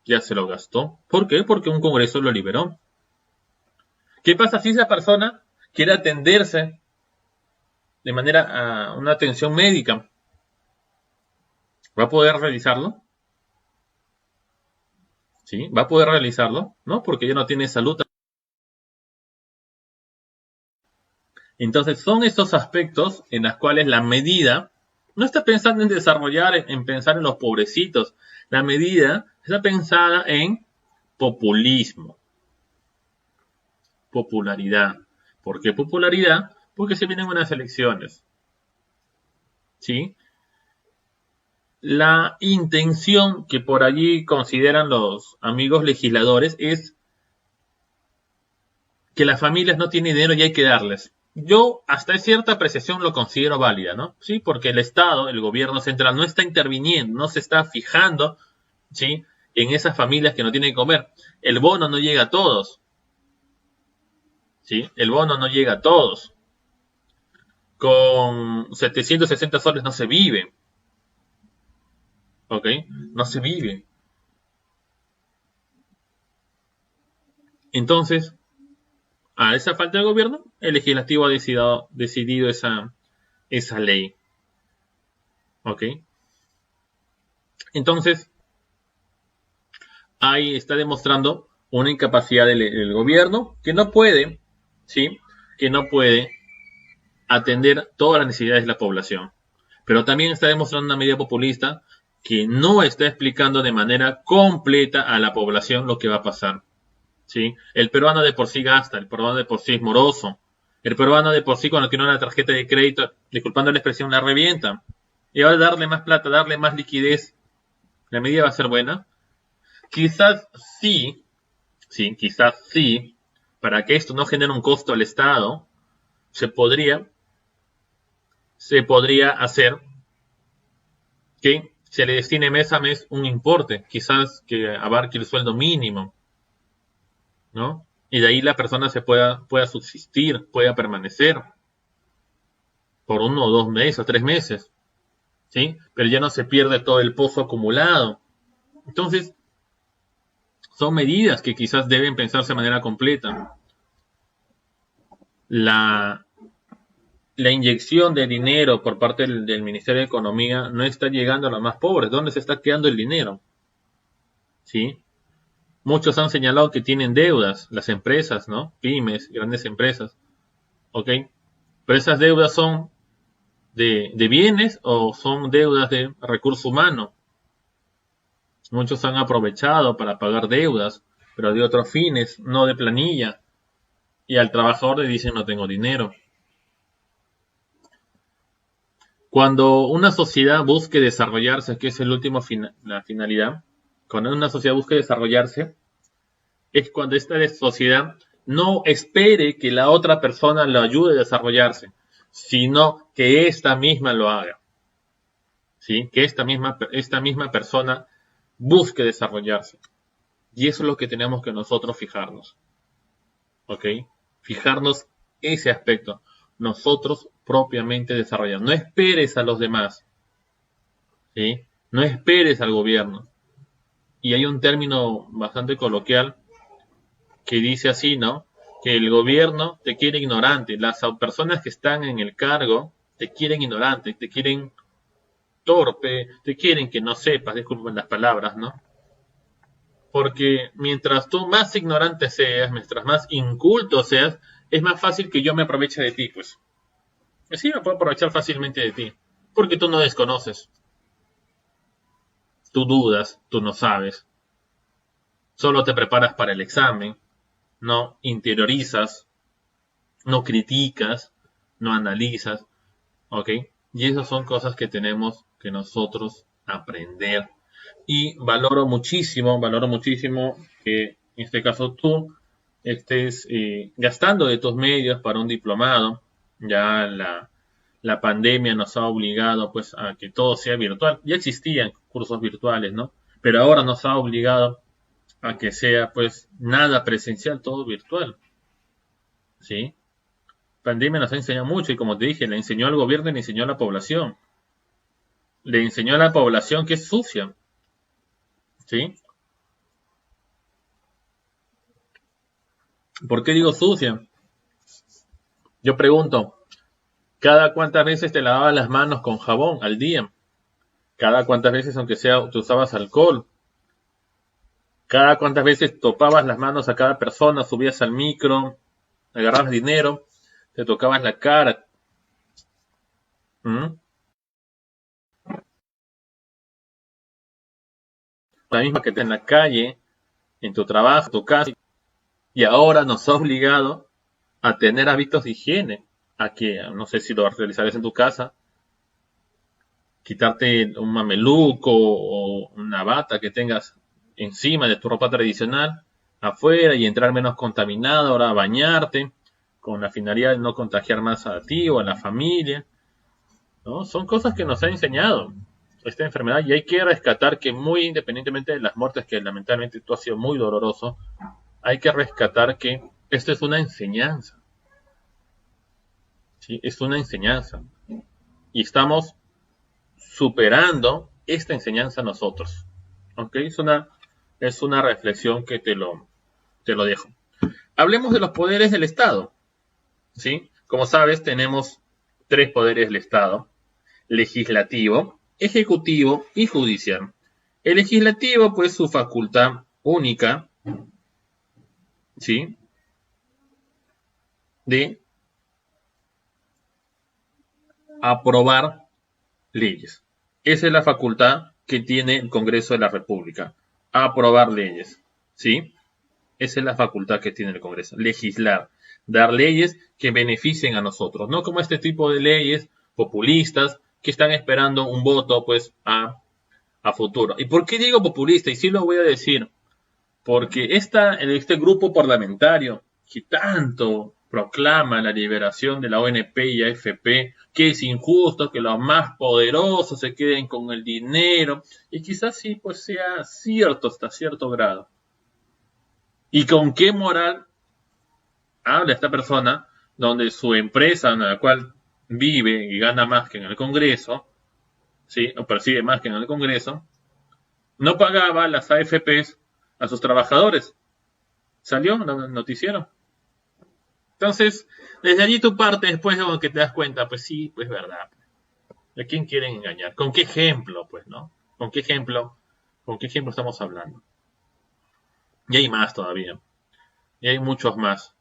ya se lo gastó. ¿Por qué? Porque un congreso lo liberó. ¿Qué pasa si esa persona quiere atenderse de manera a una atención médica? ¿Va a poder realizarlo? ¿Sí? ¿Va a poder realizarlo? ¿No? Porque ya no tiene salud Entonces son estos aspectos en los cuales la medida no está pensando en desarrollar, en pensar en los pobrecitos. La medida está pensada en populismo, popularidad. ¿Por qué popularidad? Porque se vienen unas elecciones. ¿Sí? La intención que por allí consideran los amigos legisladores es que las familias no tienen dinero y hay que darles. Yo hasta cierta apreciación lo considero válida, ¿no? Sí, porque el Estado, el gobierno central no está interviniendo, no se está fijando, ¿sí?, en esas familias que no tienen que comer. El bono no llega a todos, ¿sí? El bono no llega a todos. Con 760 soles no se vive, ¿ok? No se vive. Entonces, a esa falta de gobierno, el legislativo ha decidido esa ley. ¿Ok? Entonces, ahí está demostrando una incapacidad del gobierno que no puede, ¿sí? Que no puede atender todas las necesidades de la población. Pero también está demostrando una medida populista que no está explicando de manera completa a la población lo que va a pasar. ¿Sí? El peruano de por sí gasta, el peruano de por sí es moroso, el peruano de por sí cuando tiene una tarjeta de crédito, disculpando la expresión, la revienta. Y ahora darle más plata, darle más liquidez, ¿la medida va a ser buena? Quizás sí, quizás sí, para que esto no genere un costo al Estado, se podría hacer que se le destine mes a mes un importe, quizás que abarque el sueldo mínimo, ¿no? Y de ahí la persona pueda subsistir, pueda permanecer por 1 o 2 meses o 3 meses, ¿sí? Pero ya no se pierde todo el pozo acumulado. Entonces, son medidas que quizás deben pensarse de manera completa. La inyección de dinero por parte del Ministerio de Economía no está llegando a los más pobres. ¿Dónde se está quedando el dinero? ¿Sí? Muchos han señalado que tienen deudas, las empresas, ¿no? Pymes, grandes empresas. ¿Ok? Pero esas deudas son de bienes o son deudas de recurso humano. Muchos han aprovechado para pagar deudas, pero de otros fines, no de planilla. Y al trabajador le dicen no tengo dinero. Cuando una sociedad busque desarrollarse, que es el último la finalidad, cuando una sociedad busque desarrollarse, es cuando esta sociedad no espere que la otra persona lo ayude a desarrollarse, sino que esta misma lo haga. ¿Sí? Que esta misma persona busque desarrollarse. Y eso es lo que tenemos que nosotros fijarnos. ¿Ok? Fijarnos ese aspecto. Nosotros propiamente desarrollar. No esperes a los demás. ¿Sí? No esperes al gobierno. Y hay un término bastante coloquial que dice así, ¿no? Que el gobierno te quiere ignorante. Las personas que están en el cargo te quieren ignorante, te quieren torpe, te quieren que no sepas, disculpen las palabras, ¿no? Porque mientras tú más ignorante seas, mientras más inculto seas, es más fácil que yo me aproveche de ti, pues. Sí, me puedo aprovechar fácilmente de ti. Porque tú no desconoces. Tú dudas, tú no sabes. Solo te preparas para el examen. No interiorizas. No criticas. No analizas. ¿Ok? Y esas son cosas que tenemos que nosotros aprender. Y valoro muchísimo que en este caso tú estés gastando de tus medios para un diplomado. Ya la pandemia nos ha obligado pues a que todo sea virtual. Ya existían cursos virtuales, ¿no? Pero ahora nos ha obligado a que sea pues nada presencial, todo virtual. ¿Sí? La pandemia nos ha enseñado mucho y como te dije, le enseñó al gobierno y le enseñó a la población. Le enseñó a la población que es sucia. ¿Sí? ¿Por qué digo sucia? Yo pregunto, ¿cada cuántas veces te lavabas las manos con jabón al día? ¿Cada cuántas veces, aunque sea, tú usabas alcohol? ¿Cada cuántas veces topabas las manos a cada persona, subías al micro, agarrabas dinero, te tocabas la cara. ¿Mm? La misma que te en la calle, en tu trabajo, en tu casa, y ahora nos ha obligado a tener hábitos de higiene, a que, no sé si lo realizarías en tu casa, quitarte un mameluco o una bata que tengas encima de tu ropa tradicional afuera y entrar menos contaminado, ahora bañarte con la finalidad de no contagiar más a ti o a la familia, ¿no? Son cosas que nos ha enseñado esta enfermedad y hay que rescatar que muy independientemente de las muertes, que lamentablemente esto ha sido muy doloroso, hay que rescatar que esto es una enseñanza, ¿sí? Es una enseñanza y estamos superando esta enseñanza nosotros. ¿Ok? Es una reflexión que te lo dejo. Hablemos de los poderes del Estado. ¿Sí? Como sabes, tenemos tres poderes del Estado: legislativo, ejecutivo y judicial. El legislativo, pues su facultad única, ¿sí? De aprobar leyes. Esa es la facultad que tiene el Congreso de la República, aprobar leyes, ¿sí? Esa es la facultad que tiene el Congreso, legislar, dar leyes que beneficien a nosotros, no como este tipo de leyes populistas que están esperando un voto, pues, a futuro. ¿Y por qué digo populista? Y sí lo voy a decir, porque este grupo parlamentario que tanto proclama la liberación de la ONP y AFP, que es injusto que los más poderosos se queden con el dinero, y quizás sí, pues sea cierto hasta cierto grado. ¿Y con qué moral habla esta persona donde su empresa en la cual vive y gana más que en el Congreso, ¿sí? O percibe más que en el Congreso, no pagaba las AFPs a sus trabajadores? Salió en el noticiero. Entonces, desde allí tu parte, después de que te das cuenta, pues sí, pues verdad. ¿A quién quieren engañar? ¿Con qué ejemplo, pues, no? ¿Con qué ejemplo? ¿Con qué ejemplo estamos hablando? Y hay más todavía. Y hay muchos más.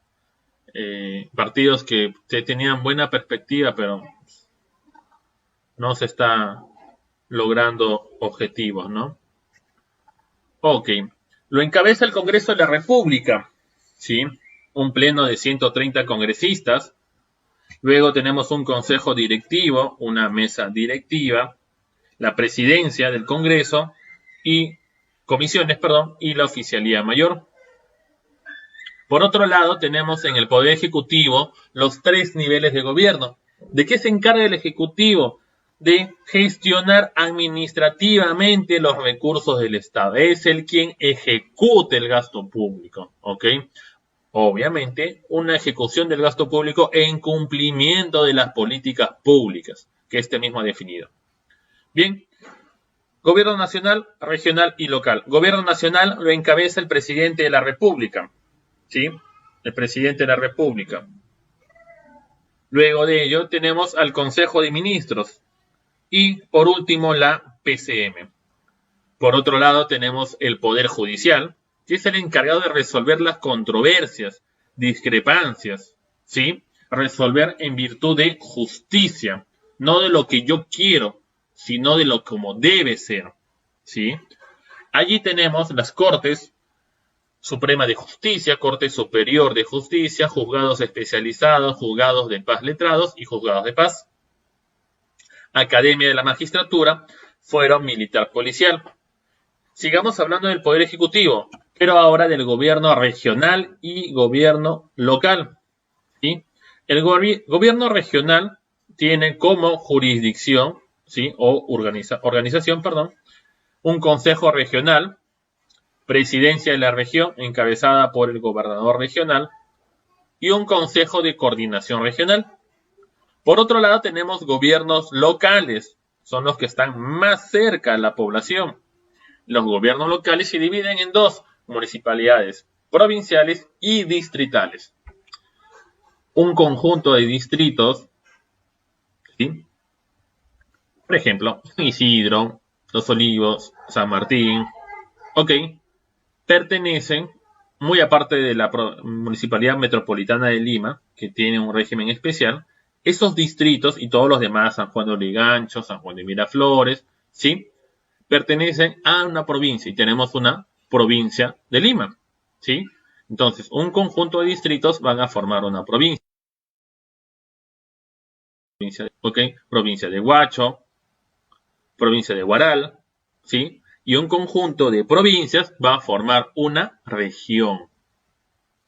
Partidos que tenían buena perspectiva, pero no se está logrando objetivos, ¿no? Ok. Lo encabeza el Congreso de la República, ¿sí? Un pleno de 130 congresistas. Luego tenemos un consejo directivo, una mesa directiva, la presidencia del Congreso y comisiones, perdón, y la oficialía mayor. Por otro lado, tenemos en el Poder Ejecutivo los tres niveles de gobierno. ¿De qué se encarga el Ejecutivo? De gestionar administrativamente los recursos del Estado. Es el quien ejecute el gasto público, ¿ok? Obviamente, una ejecución del gasto público en cumplimiento de las políticas públicas que este mismo ha definido. Bien, gobierno nacional, regional y local. Gobierno nacional lo encabeza el presidente de la República, ¿sí? El presidente de la República. Luego de ello tenemos al Consejo de Ministros y por último la PCM. Por otro lado tenemos el Poder Judicial, que es el encargado de resolver las controversias, discrepancias, ¿sí? Resolver en virtud de justicia, no de lo que yo quiero, sino de lo como debe ser, ¿sí? Allí tenemos las Cortes Suprema de Justicia, Corte Superior de Justicia, juzgados especializados, juzgados de paz letrados y juzgados de paz. Academia de la Magistratura, Fuero Militar Policial. Sigamos hablando del Poder Ejecutivo, pero ahora del gobierno regional y gobierno local, ¿sí? El gobierno regional tiene como jurisdicción, ¿sí? O organización, perdón, un consejo regional, presidencia de la región encabezada por el gobernador regional y un consejo de coordinación regional. Por otro lado tenemos gobiernos locales, son los que están más cerca a la población. Los gobiernos locales se dividen en dos: municipalidades, provinciales y distritales. Un conjunto de distritos, ¿sí? Por ejemplo, Isidro, Los Olivos, San Martín, ok, pertenecen muy aparte de la Municipalidad Metropolitana de Lima, que tiene un régimen especial, esos distritos y todos los demás, San Juan de Lurigancho, San Juan de Miraflores, ¿sí? Pertenecen a una provincia y tenemos una provincia de Lima, ¿sí? Entonces, un conjunto de distritos van a formar una provincia. Provincia de Huacho, provincia de Huaral, ¿sí? Y un conjunto de provincias va a formar una región,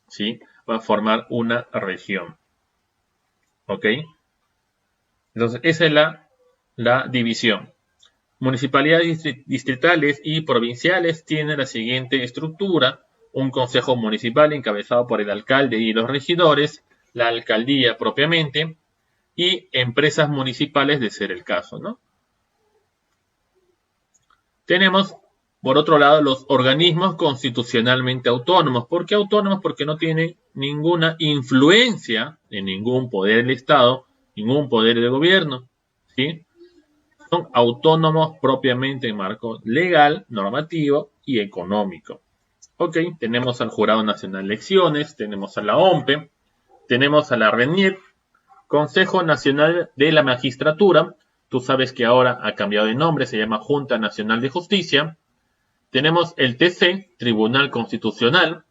¿sí? Va a formar una región, ¿ok? Entonces, esa es la división. Municipalidades distritales y provinciales tienen la siguiente estructura: un consejo municipal encabezado por el alcalde y los regidores, la alcaldía propiamente, y empresas municipales de ser el caso, ¿no? Tenemos, por otro lado, los organismos constitucionalmente autónomos. ¿Por qué autónomos? Porque no tienen ninguna influencia en ningún poder del Estado, ningún poder del gobierno, ¿sí? Son autónomos propiamente en marco legal, normativo y económico. Ok, tenemos al Jurado Nacional de Elecciones, tenemos a la OMPE, tenemos a la RENIEC, Consejo Nacional de la Magistratura. Tú sabes que ahora ha cambiado de nombre, se llama Junta Nacional de Justicia. Tenemos el TC, Tribunal Constitucional,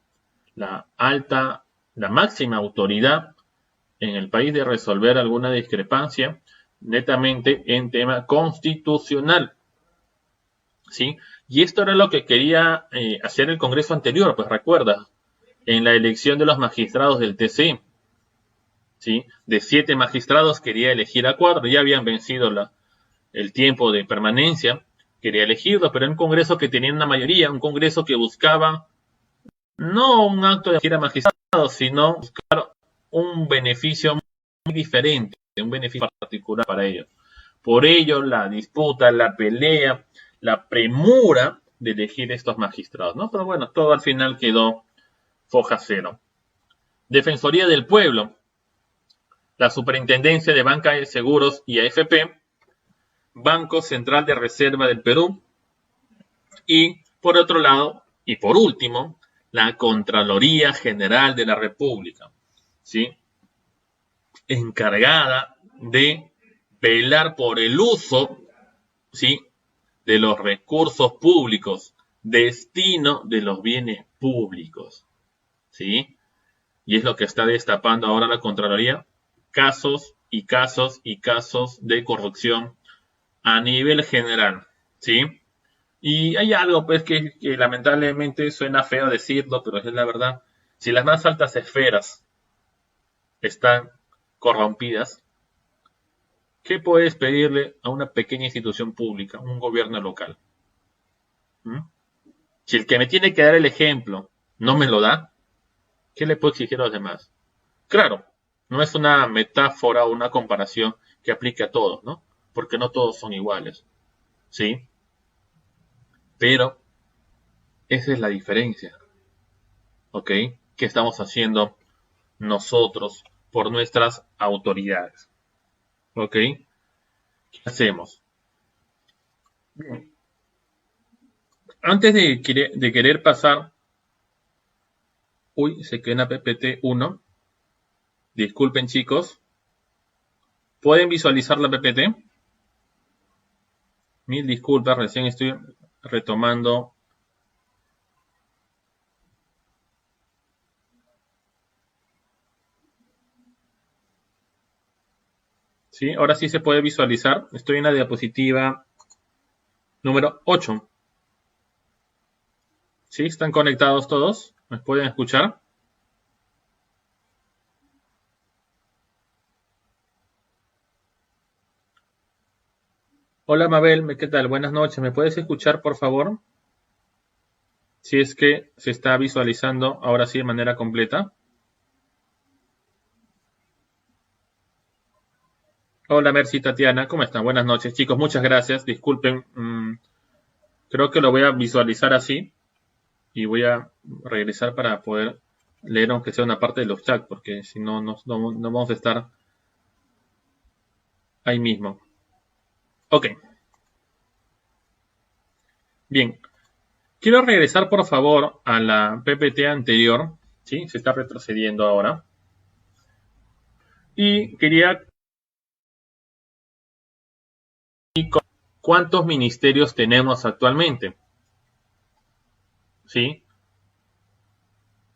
la máxima autoridad en el país de resolver alguna discrepancia netamente en tema constitucional, ¿sí? Y esto era lo que quería hacer el Congreso anterior, pues recuerda, en la elección de los magistrados del TC, ¿sí? De 7 magistrados quería elegir a 4, ya habían vencido el tiempo de permanencia, quería elegirlos, pero en un Congreso que tenía una mayoría, un Congreso que buscaba no un acto de elegir a magistrados, sino buscar un beneficio muy diferente, un beneficio particular para ellos. Por ello, la disputa, la pelea, la premura de elegir estos magistrados, ¿no? Pero bueno, todo al final quedó foja cero. Defensoría del Pueblo, la Superintendencia de Banca de Seguros y AFP, Banco Central de Reserva del Perú y, por otro lado, y por último, la Contraloría General de la República, ¿sí? Encargada de velar por el uso, ¿sí?, de los recursos públicos, destino de los bienes públicos, ¿sí? Y es lo que está destapando ahora la Contraloría, casos y casos y casos de corrupción a nivel general, ¿sí? Y hay algo, pues, que lamentablemente suena feo decirlo, pero es la verdad. Si las más altas esferas están corrompidas, ¿qué puedes pedirle a una pequeña institución pública, un gobierno local? ¿Mm? Si el que me tiene que dar el ejemplo no me lo da, ¿qué le puedo exigir a los demás? Claro, no es una metáfora o una comparación que aplique a todos, ¿no? Porque no todos son iguales, ¿sí? Pero esa es la diferencia, ¿ok? ¿Qué estamos haciendo nosotros por nuestras autoridades? ¿Ok? ¿Qué hacemos? Bien. Antes de querer pasar, uy, se quedó en la PPT 1. Disculpen, chicos. ¿Pueden visualizar la PPT? Mil disculpas, recién estoy retomando. ¿Sí? Ahora sí se puede visualizar. Estoy en la diapositiva número 8. ¿Sí? ¿Están conectados todos? ¿Me pueden escuchar? Hola Mabel, ¿qué tal? Buenas noches. ¿Me puedes escuchar, por favor? Si es que se está visualizando ahora sí de manera completa. Hola Mercy, Tatiana, ¿cómo están? Buenas noches, chicos. Muchas gracias. Disculpen, creo que lo voy a visualizar así y voy a regresar para poder leer aunque sea una parte de los chats, porque si no, no vamos a estar ahí mismo. Ok. Bien. Quiero regresar, por favor, a la PPT anterior. ¿Sí? Se está retrocediendo ahora. Y quería... ¿Cuántos ministerios tenemos actualmente? ¿Sí?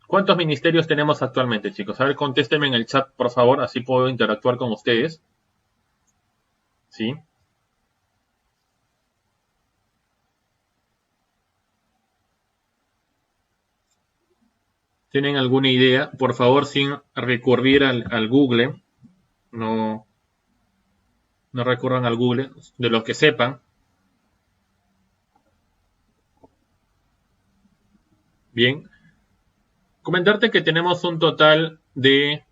¿Cuántos ministerios tenemos actualmente, chicos? A ver, contéstenme en el chat, por favor, así puedo interactuar con ustedes. ¿Sí? ¿Tienen alguna idea? Por favor, sin recurrir al Google. No recurran al Google. De los que sepan. Bien. Comentarte que tenemos un total de...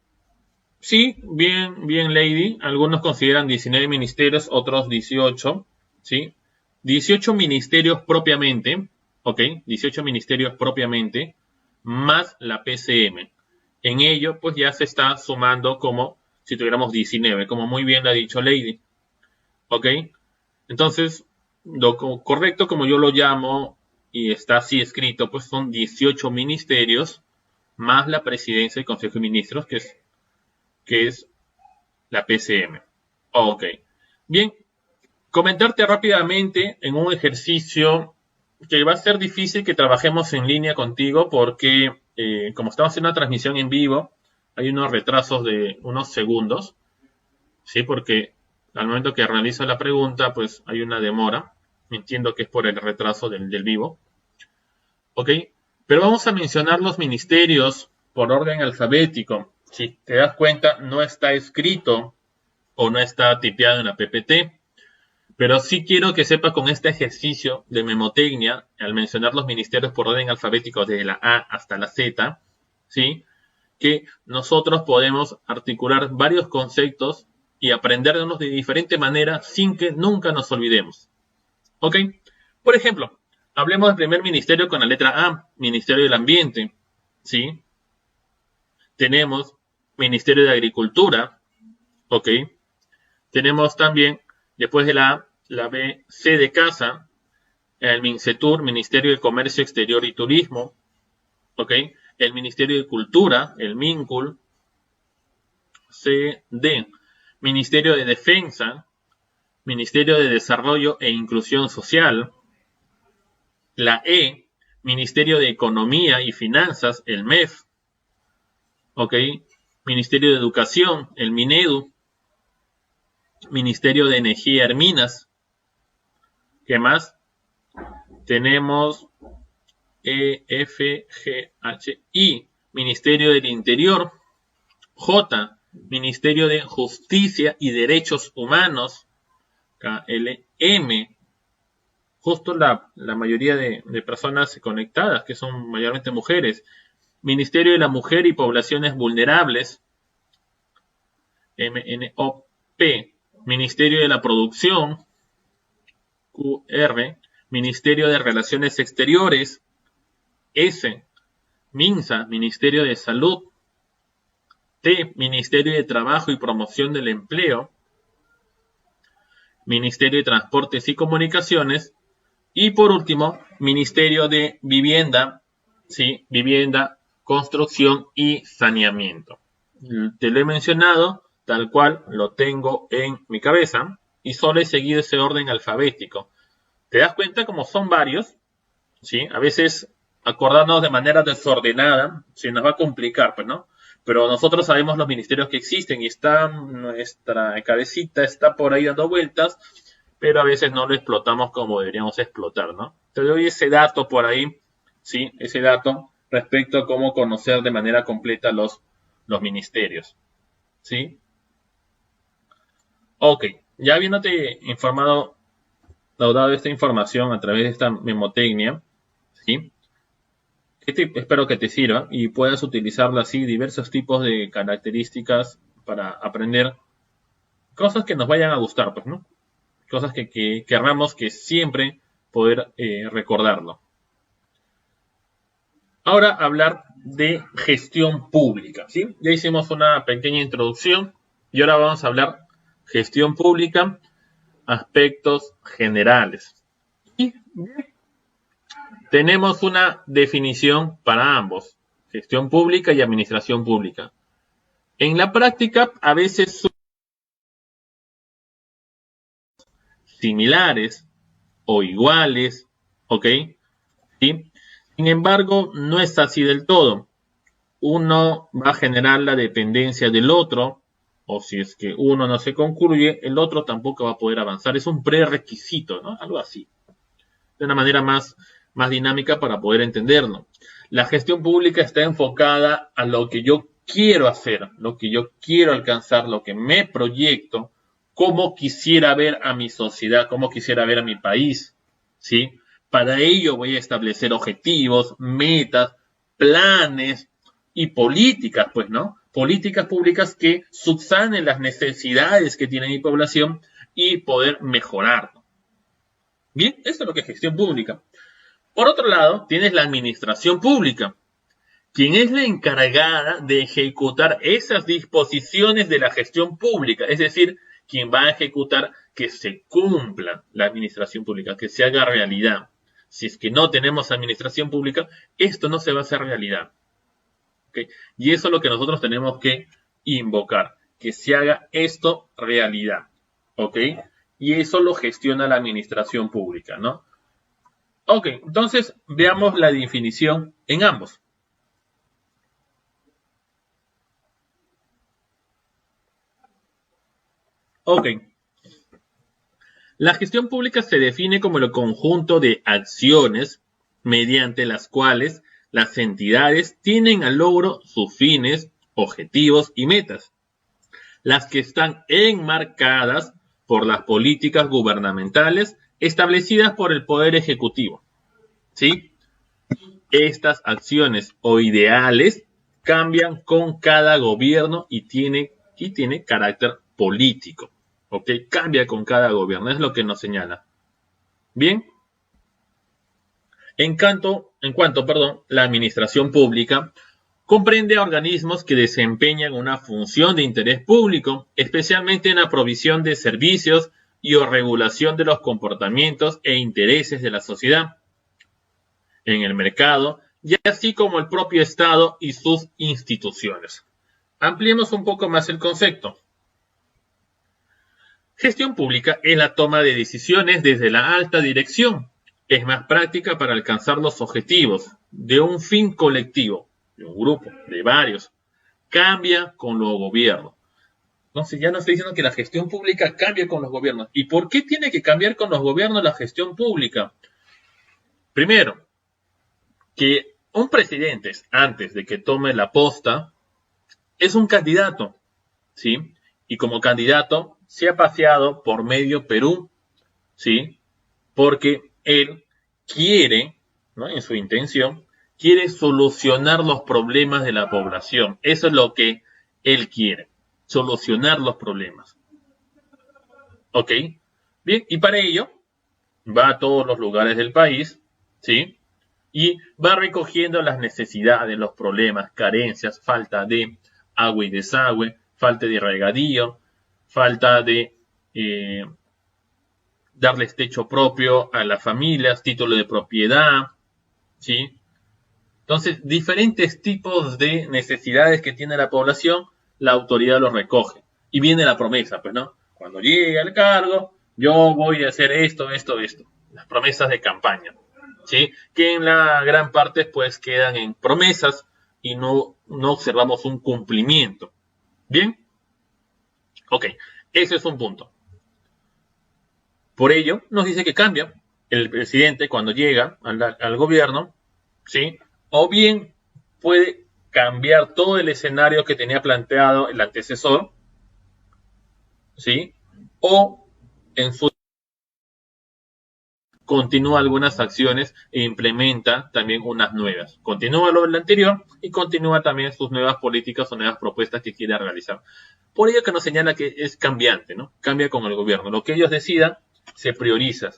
Sí, bien, Lady. Algunos consideran 19 ministerios, otros 18. ¿Sí? 18 ministerios propiamente. ¿Ok? 18 ministerios propiamente. Más la PCM. En ello, pues ya se está sumando como si tuviéramos 19, como muy bien lo ha dicho Lady. ¿Ok? Entonces, lo correcto, como yo lo llamo, y está así escrito, pues son 18 ministerios más la presidencia del Consejo de Ministros, que es la PCM. Ok. Bien, comentarte rápidamente en un ejercicio que va a ser difícil que trabajemos en línea contigo porque como estamos haciendo una transmisión en vivo, hay unos retrasos de unos segundos, ¿sí? Porque al momento que realizo la pregunta, pues hay una demora. Entiendo que es por el retraso del vivo. ¿Ok? Pero vamos a mencionar los ministerios por orden alfabético. Si te das cuenta, no está escrito o no está tipeado en la PPT. Pero sí quiero que sepa con este ejercicio de memotecnia, al mencionar los ministerios por orden alfabético desde la A hasta la Z, ¿sí? Que nosotros podemos articular varios conceptos y aprenderlos de diferente manera sin que nunca nos olvidemos. ¿Ok? Por ejemplo, hablemos del primer ministerio con la letra A, Ministerio del Ambiente, ¿sí? Tenemos Ministerio de Agricultura, ¿ok? Tenemos también, después de la A, la B, C de Casa, el MINCETUR, Ministerio de Comercio Exterior y Turismo, ¿ok? El Ministerio de Cultura, el MINCUL, C, D, Ministerio de Defensa, Ministerio de Desarrollo e Inclusión Social, la E, Ministerio de Economía y Finanzas, el MEF, ¿ok? Ministerio de Educación, el MINEDU, Ministerio de Energía y Minas, ¿qué más? Tenemos E, F, G, H, I, Ministerio del Interior, J, Ministerio de Justicia y Derechos Humanos, K, L, M, justo la mayoría de personas conectadas, que son mayormente mujeres, Ministerio de la Mujer y Poblaciones Vulnerables, MNOP, Ministerio de la Producción, QR, Ministerio de Relaciones Exteriores, S, MINSA, Ministerio de Salud, T, Ministerio de Trabajo y Promoción del Empleo, Ministerio de Transportes y Comunicaciones, y por último, Ministerio de Vivienda, ¿sí? Vivienda, Construcción y Saneamiento. Te lo he mencionado tal cual lo tengo en mi cabeza y solo he seguido ese orden alfabético. ¿Te das cuenta como son varios? ¿Sí? A veces acordarnos de manera desordenada se nos va a complicar, pues, ¿no? Pero nosotros sabemos los ministerios que existen y nuestra cabecita está por ahí dando vueltas, pero a veces no lo explotamos como deberíamos explotar, ¿no? Te doy ese dato por ahí, ¿sí? Ese dato respecto a cómo conocer de manera completa los ministerios, ¿sí? Ok, ya habiéndote informado, dado esta información a través de esta memotecnia, ¿sí? Espero que te sirva y puedas utilizarla así, diversos tipos de características para aprender cosas que nos vayan a gustar, pues, ¿no? Cosas que querramos que siempre poder recordarlo. Ahora hablar de gestión pública, ¿sí? Ya hicimos una pequeña introducción y ahora vamos a hablar gestión pública, aspectos generales. Y tenemos una definición para ambos, gestión pública y administración pública. En la práctica, a veces son similares o iguales, ¿ok? ¿Sí? Sin embargo, no es así del todo. Uno va a generar la dependencia del otro, o si es que uno no se concluye, el otro tampoco va a poder avanzar. Es un prerequisito, ¿no? Algo así. De una manera más dinámica para poder entenderlo. La gestión pública está enfocada a lo que yo quiero hacer, lo que yo quiero alcanzar, lo que me proyecto, cómo quisiera ver a mi sociedad, cómo quisiera ver a mi país, ¿sí? Para ello voy a establecer objetivos, metas, planes y políticas, pues, ¿no? Políticas públicas que subsanen las necesidades que tiene mi población y poder mejorarlo. Bien, esto es lo que es gestión pública. Por otro lado, tienes la administración pública, quien es la encargada de ejecutar esas disposiciones de la gestión pública, es decir, quien va a ejecutar que se cumpla la administración pública, que se haga realidad. Si es que no tenemos administración pública, esto no se va a hacer realidad. ¿Okay? Y eso es lo que nosotros tenemos que invocar, que se haga esto realidad. ¿Ok? Y eso lo gestiona la administración pública, ¿no? Ok, entonces veamos la definición en ambos. Ok. La gestión pública se define como el conjunto de acciones mediante las cuales las entidades tienen al logro sus fines, objetivos y metas, las que están enmarcadas por las políticas gubernamentales establecidas por el Poder Ejecutivo. ¿Sí? Estas acciones o ideales cambian con cada gobierno y tiene carácter político. ¿Ok? Cambia con cada gobierno, es lo que nos señala. Bien. En cuanto, la administración pública comprende a organismos que desempeñan una función de interés público, especialmente en la provisión de servicios y o regulación de los comportamientos e intereses de la sociedad en el mercado, y así como el propio Estado y sus instituciones. Ampliemos un poco más el concepto. Gestión pública es la toma de decisiones desde la alta dirección. Es más práctica para alcanzar los objetivos de un fin colectivo, de un grupo, de varios. Cambia con los gobiernos. Entonces ya nos está diciendo que la gestión pública cambia con los gobiernos. ¿Y por qué tiene que cambiar con los gobiernos la gestión pública? Primero, que un presidente, antes de que tome la posta, es un candidato, ¿sí? Y como candidato se ha paseado por medio Perú, ¿sí? Porque él quiere, ¿no? En su intención, quiere solucionar los problemas de la población. Eso es lo que él quiere, solucionar los problemas. ¿Ok? Bien, y para ello va a todos los lugares del país, ¿sí? Y va recogiendo las necesidades, los problemas, carencias, falta de agua y desagüe, falta de regadío, falta de darles techo propio a las familias, título de propiedad, ¿sí? Entonces, diferentes tipos de necesidades que tiene la población, la autoridad los recoge. Y viene la promesa, pues, ¿no? Cuando llegue al cargo, yo voy a hacer esto. Las promesas de campaña, ¿sí? Que en la gran parte, pues, quedan en promesas y no observamos un cumplimiento. ¿Bien? Ok, ese es un punto. Por ello, nos dice que cambia el presidente cuando llega al gobierno, ¿sí? O bien puede cambiar todo el escenario que tenía planteado el antecesor, ¿sí? O en su continúa algunas acciones e implementa también unas nuevas. Continúa lo del anterior y continúa también sus nuevas políticas o nuevas propuestas que quiera realizar. Por ello que nos señala que es cambiante, ¿no? Cambia con el gobierno. Lo que ellos decidan se prioriza.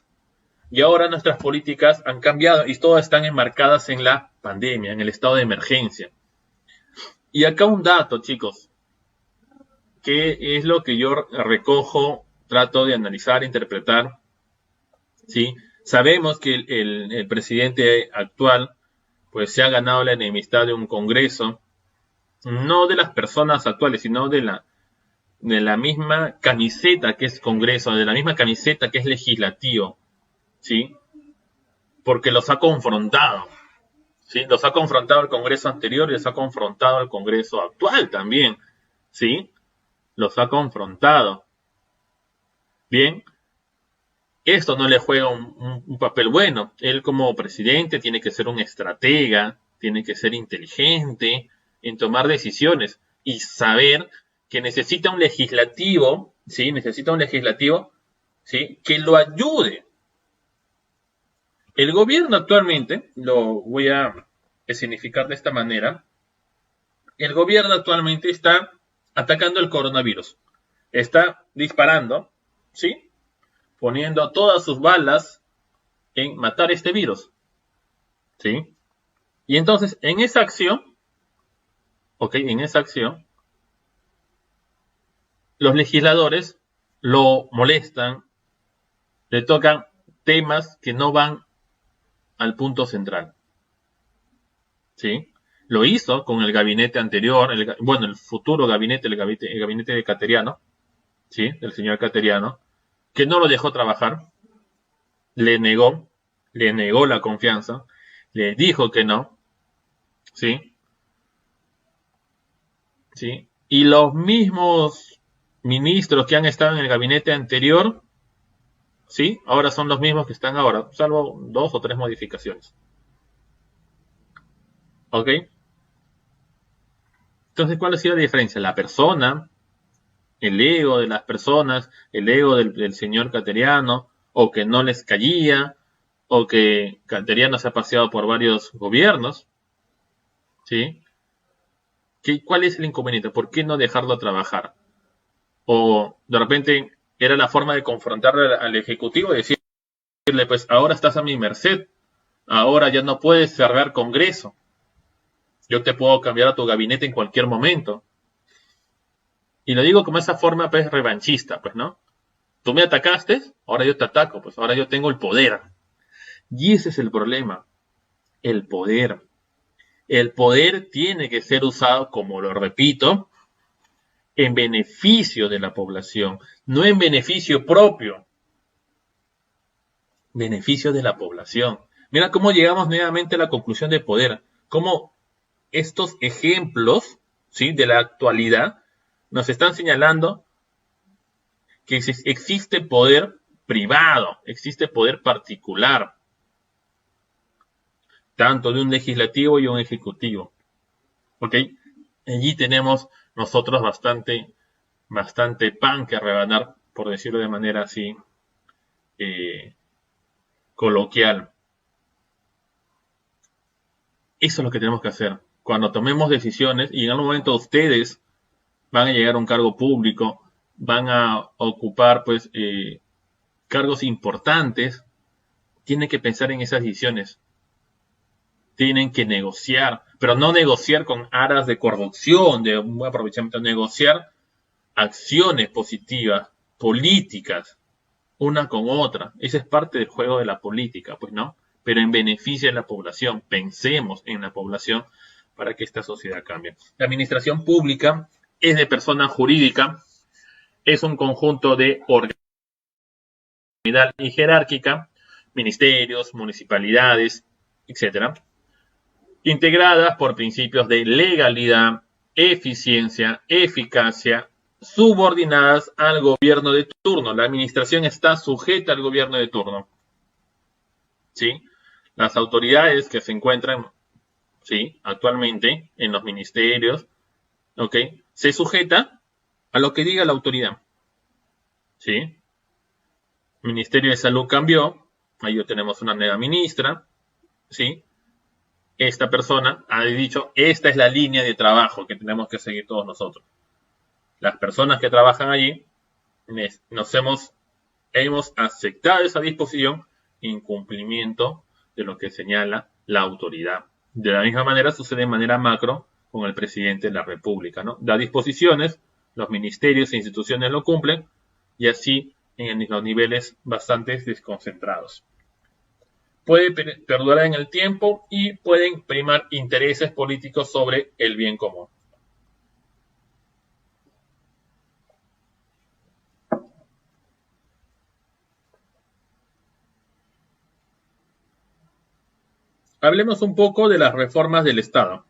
Y ahora nuestras políticas han cambiado y todas están enmarcadas en la pandemia, en el estado de emergencia. Y acá un dato, chicos, que es lo que yo recojo, trato de analizar, interpretar, ¿sí? Sabemos que el presidente actual pues se ha ganado la enemistad de un Congreso, no de las personas actuales, sino de la misma camiseta que es Congreso, de la misma camiseta que es legislativo, ¿sí? Porque los ha confrontado, ¿sí? Los ha confrontado el Congreso anterior y los ha confrontado el Congreso actual también, ¿sí? Los ha confrontado. Bien, esto no le juega un papel bueno. Él como presidente tiene que ser un estratega, tiene que ser inteligente en tomar decisiones y saber que necesita un legislativo, ¿sí? Necesita un legislativo, ¿sí? Que lo ayude. El gobierno actualmente, lo voy a significar de esta manera, el gobierno actualmente está atacando el coronavirus. Está disparando, ¿sí? Poniendo todas sus balas en matar este virus, ¿sí? Y entonces, en esa acción, ¿ok? En esa acción, los legisladores lo molestan, le tocan temas que no van al punto central, ¿sí? Lo hizo con el gabinete anterior, el futuro gabinete, el gabinete de Cateriano, ¿sí? Del señor Cateriano, que no lo dejó trabajar, le negó la confianza, le dijo que no, ¿sí? ¿Sí? Y los mismos ministros que han estado en el gabinete anterior, ¿sí? Ahora son los mismos que están ahora, salvo 2 o 3 modificaciones. ¿Ok? Entonces, ¿cuál ha sido la diferencia? La persona, el ego de las personas, el ego del señor Cateriano, o que no les caía, o que Cateriano se ha paseado por varios gobiernos, ¿sí? ¿Cuál es el inconveniente? ¿Por qué no dejarlo trabajar? O de repente era la forma de confrontarle al Ejecutivo y decirle, pues ahora estás a mi merced, ahora ya no puedes cerrar Congreso, yo te puedo cambiar a tu gabinete en cualquier momento. Y lo digo como esa forma pues revanchista, pues, ¿no? Tú me atacaste, ahora yo te ataco, pues ahora yo tengo el poder. Y ese es el problema, el poder. El poder tiene que ser usado, como lo repito, en beneficio de la población, no en beneficio propio, beneficio de la población. Mira cómo llegamos nuevamente a la conclusión de poder, cómo estos ejemplos, ¿sí? De la actualidad nos están señalando que existe poder privado, existe poder particular, tanto de un legislativo y un ejecutivo. ¿Ok? Allí tenemos nosotros bastante pan que rebanar, por decirlo de manera así coloquial. Eso es lo que tenemos que hacer. Cuando tomemos decisiones, y en algún momento ustedes van a llegar a un cargo público, van a ocupar pues cargos importantes, tienen que pensar en esas decisiones. Tienen que negociar, pero no negociar con aras de corrupción, de un aprovechamiento, negociar acciones positivas, políticas, una con otra. Esa es parte del juego de la política, pues no, pero en beneficio de la población. Pensemos en la población para que esta sociedad cambie. La administración pública es de persona jurídica, es un conjunto de organizaciones y jerárquica, ministerios, municipalidades, etcétera, integradas por principios de legalidad, eficiencia, eficacia, subordinadas al gobierno de turno. La administración está sujeta al gobierno de turno. ¿Sí? Las autoridades que se encuentran, ¿sí? Actualmente en los ministerios, ¿ok? Se sujeta a lo que diga la autoridad. ¿Sí? El Ministerio de Salud cambió, ahí tenemos una nueva ministra, ¿sí? Esta persona ha dicho, esta es la línea de trabajo que tenemos que seguir todos nosotros. Las personas que trabajan allí hemos aceptado esa disposición en cumplimiento de lo que señala la autoridad. De la misma manera sucede de manera macro con el presidente de la República, ¿no? Da disposiciones, los ministerios e instituciones lo cumplen y así en los niveles bastante desconcentrados. puede perdurar en el tiempo y pueden primar intereses políticos sobre el bien común. Hablemos un poco de las reformas del Estado.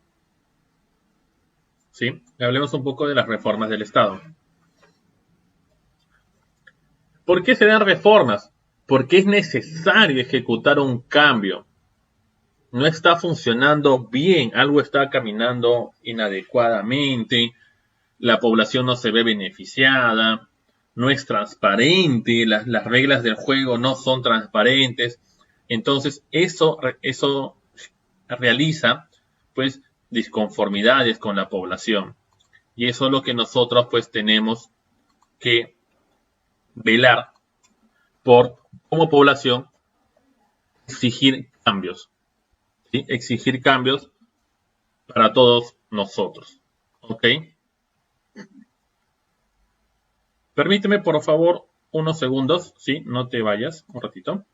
¿Sí? Hablemos un poco de las reformas del Estado. ¿Por qué se dan reformas? Porque es necesario ejecutar un cambio. No está funcionando bien, algo está caminando inadecuadamente, la población no se ve beneficiada, no es transparente, las reglas del juego no son transparentes. Entonces, eso realiza, pues, disconformidades con la población. Y eso es lo que nosotros, pues, tenemos que velar por, como población, exigir cambios. ¿Sí? Exigir cambios para todos nosotros. ¿Ok? Permíteme, por favor, unos segundos. ¿Sí? No te vayas un ratito.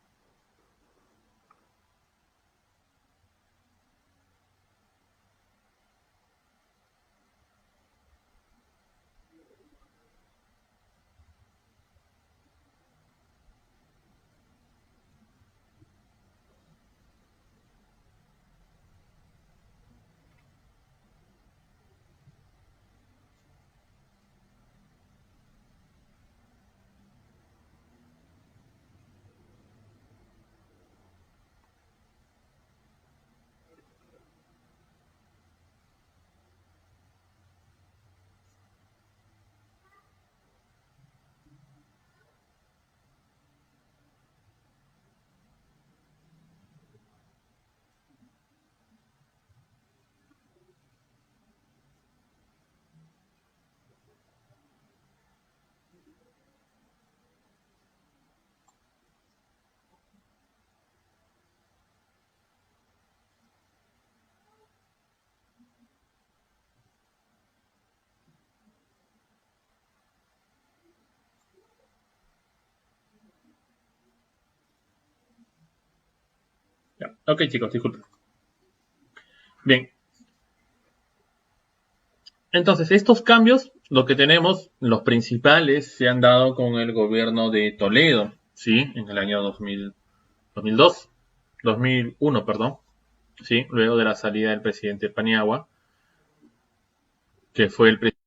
Ya. Ok, chicos, disculpen. Bien. Entonces, estos cambios, lo que tenemos, los principales, se han dado con el gobierno de Toledo, ¿sí? En el año 2002, 2001, perdón, ¿sí? Luego de la salida del presidente Paniagua, que fue el presidente.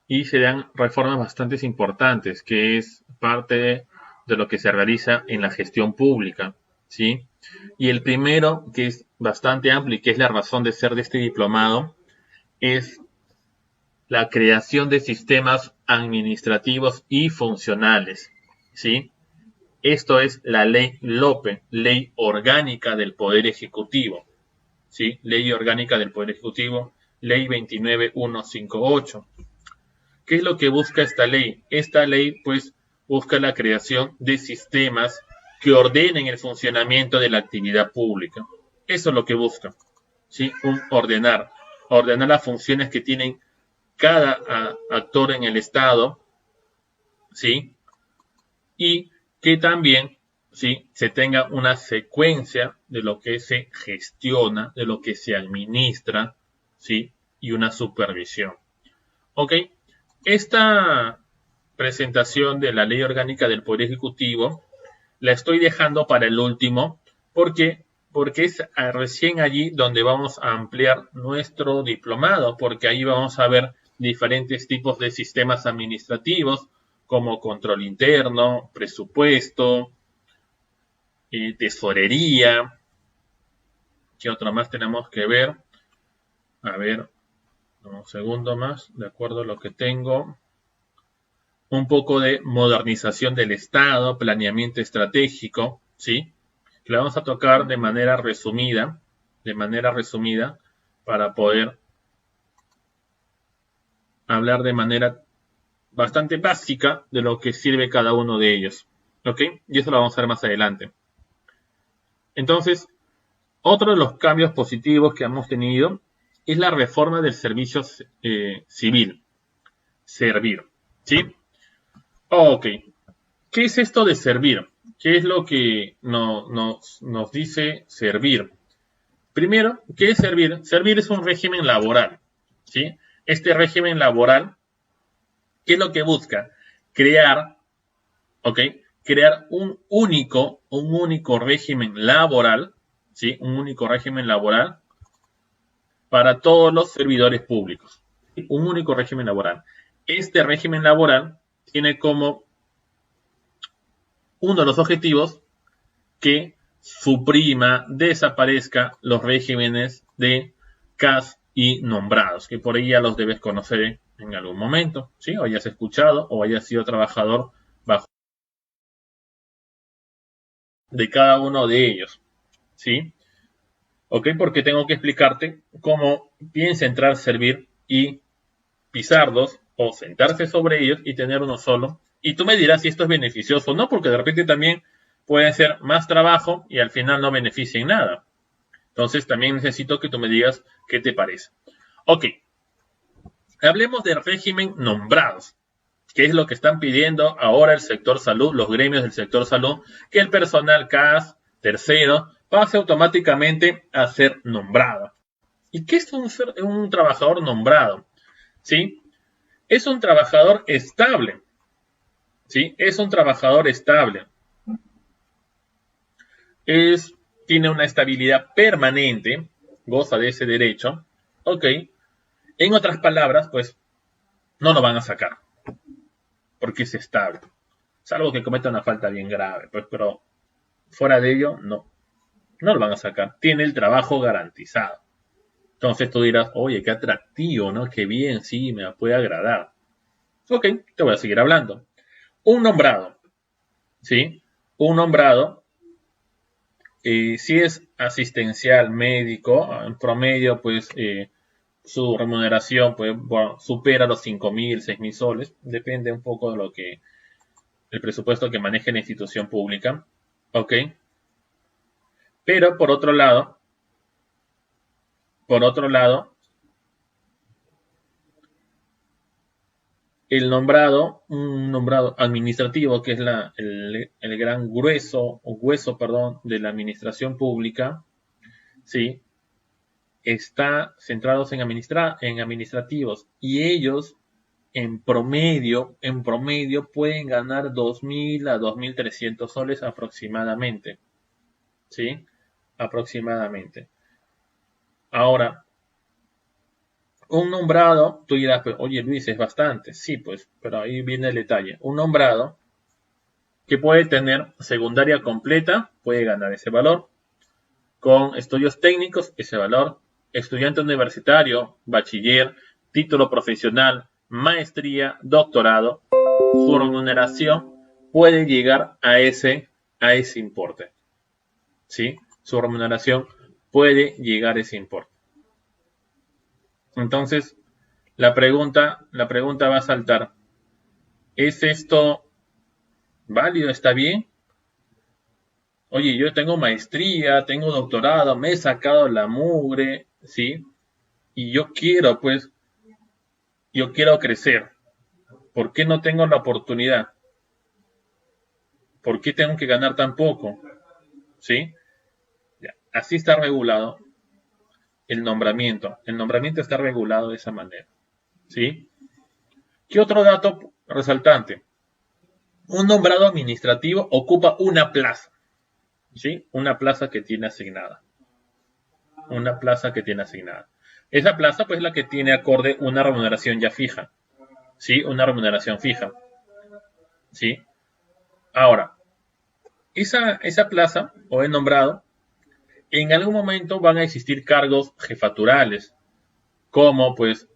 Y se dan reformas bastante importantes, que es parte de lo que se realiza en la gestión pública, ¿sí? Y el primero, que es bastante amplio y que es la razón de ser de este diplomado, es la creación de sistemas administrativos y funcionales, ¿sí? Esto es la ley LOPE, Ley Orgánica del Poder Ejecutivo, ¿sí? Ley Orgánica del Poder Ejecutivo, Ley 29158. ¿Qué es lo que busca esta ley? Esta ley, pues, busca la creación de sistemas que ordenen el funcionamiento de la actividad pública. Eso es lo que busca, ¿sí? Ordenar las funciones que tienen cada actor en el Estado, ¿sí? Y que también, ¿sí? Se tenga una secuencia de lo que se gestiona, de lo que se administra, ¿sí? Y una supervisión. ¿Ok? Esta presentación de la Ley Orgánica del Poder Ejecutivo la estoy dejando para el último porque es recién allí donde vamos a ampliar nuestro diplomado, porque ahí vamos a ver diferentes tipos de sistemas administrativos como control interno, presupuesto, tesorería. ¿Qué otro más tenemos que ver? A ver, un segundo más, de acuerdo a lo que tengo. Un poco de modernización del Estado, planeamiento estratégico, ¿sí? La vamos a tocar de manera resumida, para poder hablar de manera bastante básica de lo que sirve cada uno de ellos, ¿ok? Y eso lo vamos a ver más adelante. Entonces, otro de los cambios positivos que hemos tenido es la reforma del servicio civil, servir, ¿sí? Ok, ¿Qué es esto de servir? ¿Qué es lo que nos dice servir? Primero, ¿qué es servir? Servir es un régimen laboral, ¿sí? Este régimen laboral, ¿qué es lo que busca? Crear, ¿ok? Crear un único régimen laboral, ¿sí? Un único régimen laboral para todos los servidores públicos. Un único régimen laboral. Este régimen laboral tiene como uno de los objetivos que suprima, desaparezca los regímenes de CAS y nombrados, que por ahí ya los debes conocer en algún momento, ¿sí? O hayas escuchado o hayas sido trabajador bajo de cada uno de ellos, ¿sí? ¿Ok? Porque tengo que explicarte cómo piensa entrar, servir y pisarlos o sentarse sobre ellos y tener uno solo. Y tú me dirás si esto es beneficioso o no, porque de repente también puede ser más trabajo y al final no beneficia en nada. Entonces también necesito que tú me digas qué te parece. Ok, hablemos del régimen nombrados, que es lo que están pidiendo ahora el sector salud, los gremios del sector salud, que el personal CAS, tercero, pase automáticamente a ser nombrado. ¿Y qué es un trabajador nombrado? ¿Sí? Es un trabajador estable. ¿Sí? Es un trabajador estable. Tiene una estabilidad permanente, goza de ese derecho. Ok. En otras palabras, pues, no lo van a sacar. Porque es estable. Salvo que cometa una falta bien grave. Pues, pero fuera de ello, no. No lo van a sacar. Tiene el trabajo garantizado. Entonces tú dirás, oye, qué atractivo, ¿no? Qué bien, sí, me puede agradar. Ok, te voy a seguir hablando. Un nombrado, ¿sí? Un nombrado, si es asistencial médico, en promedio, pues, su remuneración, pues, bueno, supera los 5.000, 6.000 soles. Depende un poco de lo que, el presupuesto que maneje la institución pública. Ok. Pero por otro lado, un nombrado administrativo, que es el gran grueso o hueso, perdón, de la administración pública, ¿sí? Está centrados en administrativos y ellos en promedio pueden ganar 2.000 a 2.300 soles aproximadamente, ¿sí? Aproximadamente. Ahora, un nombrado, tú dirás, pues, oye Luis, es bastante. Sí, pues, pero ahí viene el detalle. Un nombrado que puede tener secundaria completa, puede ganar ese valor. Con estudios técnicos, ese valor. Estudiante universitario, bachiller, título profesional, maestría, doctorado, su remuneración puede llegar a ese importe. ¿Sí? Su remuneración puede llegar a ese importe. Entonces, la pregunta va a saltar. ¿Es esto válido? ¿Está bien? Oye, yo tengo maestría, tengo doctorado, me he sacado la mugre, ¿sí? Y yo quiero crecer. ¿Por qué no tengo la oportunidad? ¿Por qué tengo que ganar tan poco? ¿Sí? Ya, así está regulado el nombramiento. El nombramiento está regulado de esa manera. ¿Sí? ¿Qué otro dato resaltante? Un nombrado administrativo ocupa una plaza. ¿Sí? Una plaza que tiene asignada. Una plaza que tiene asignada. Esa plaza, pues, es la que tiene acorde una remuneración ya fija. ¿Sí? Una remuneración fija. ¿Sí? Ahora, esa plaza o el nombrado, en algún momento van a existir cargos jefaturales, como pues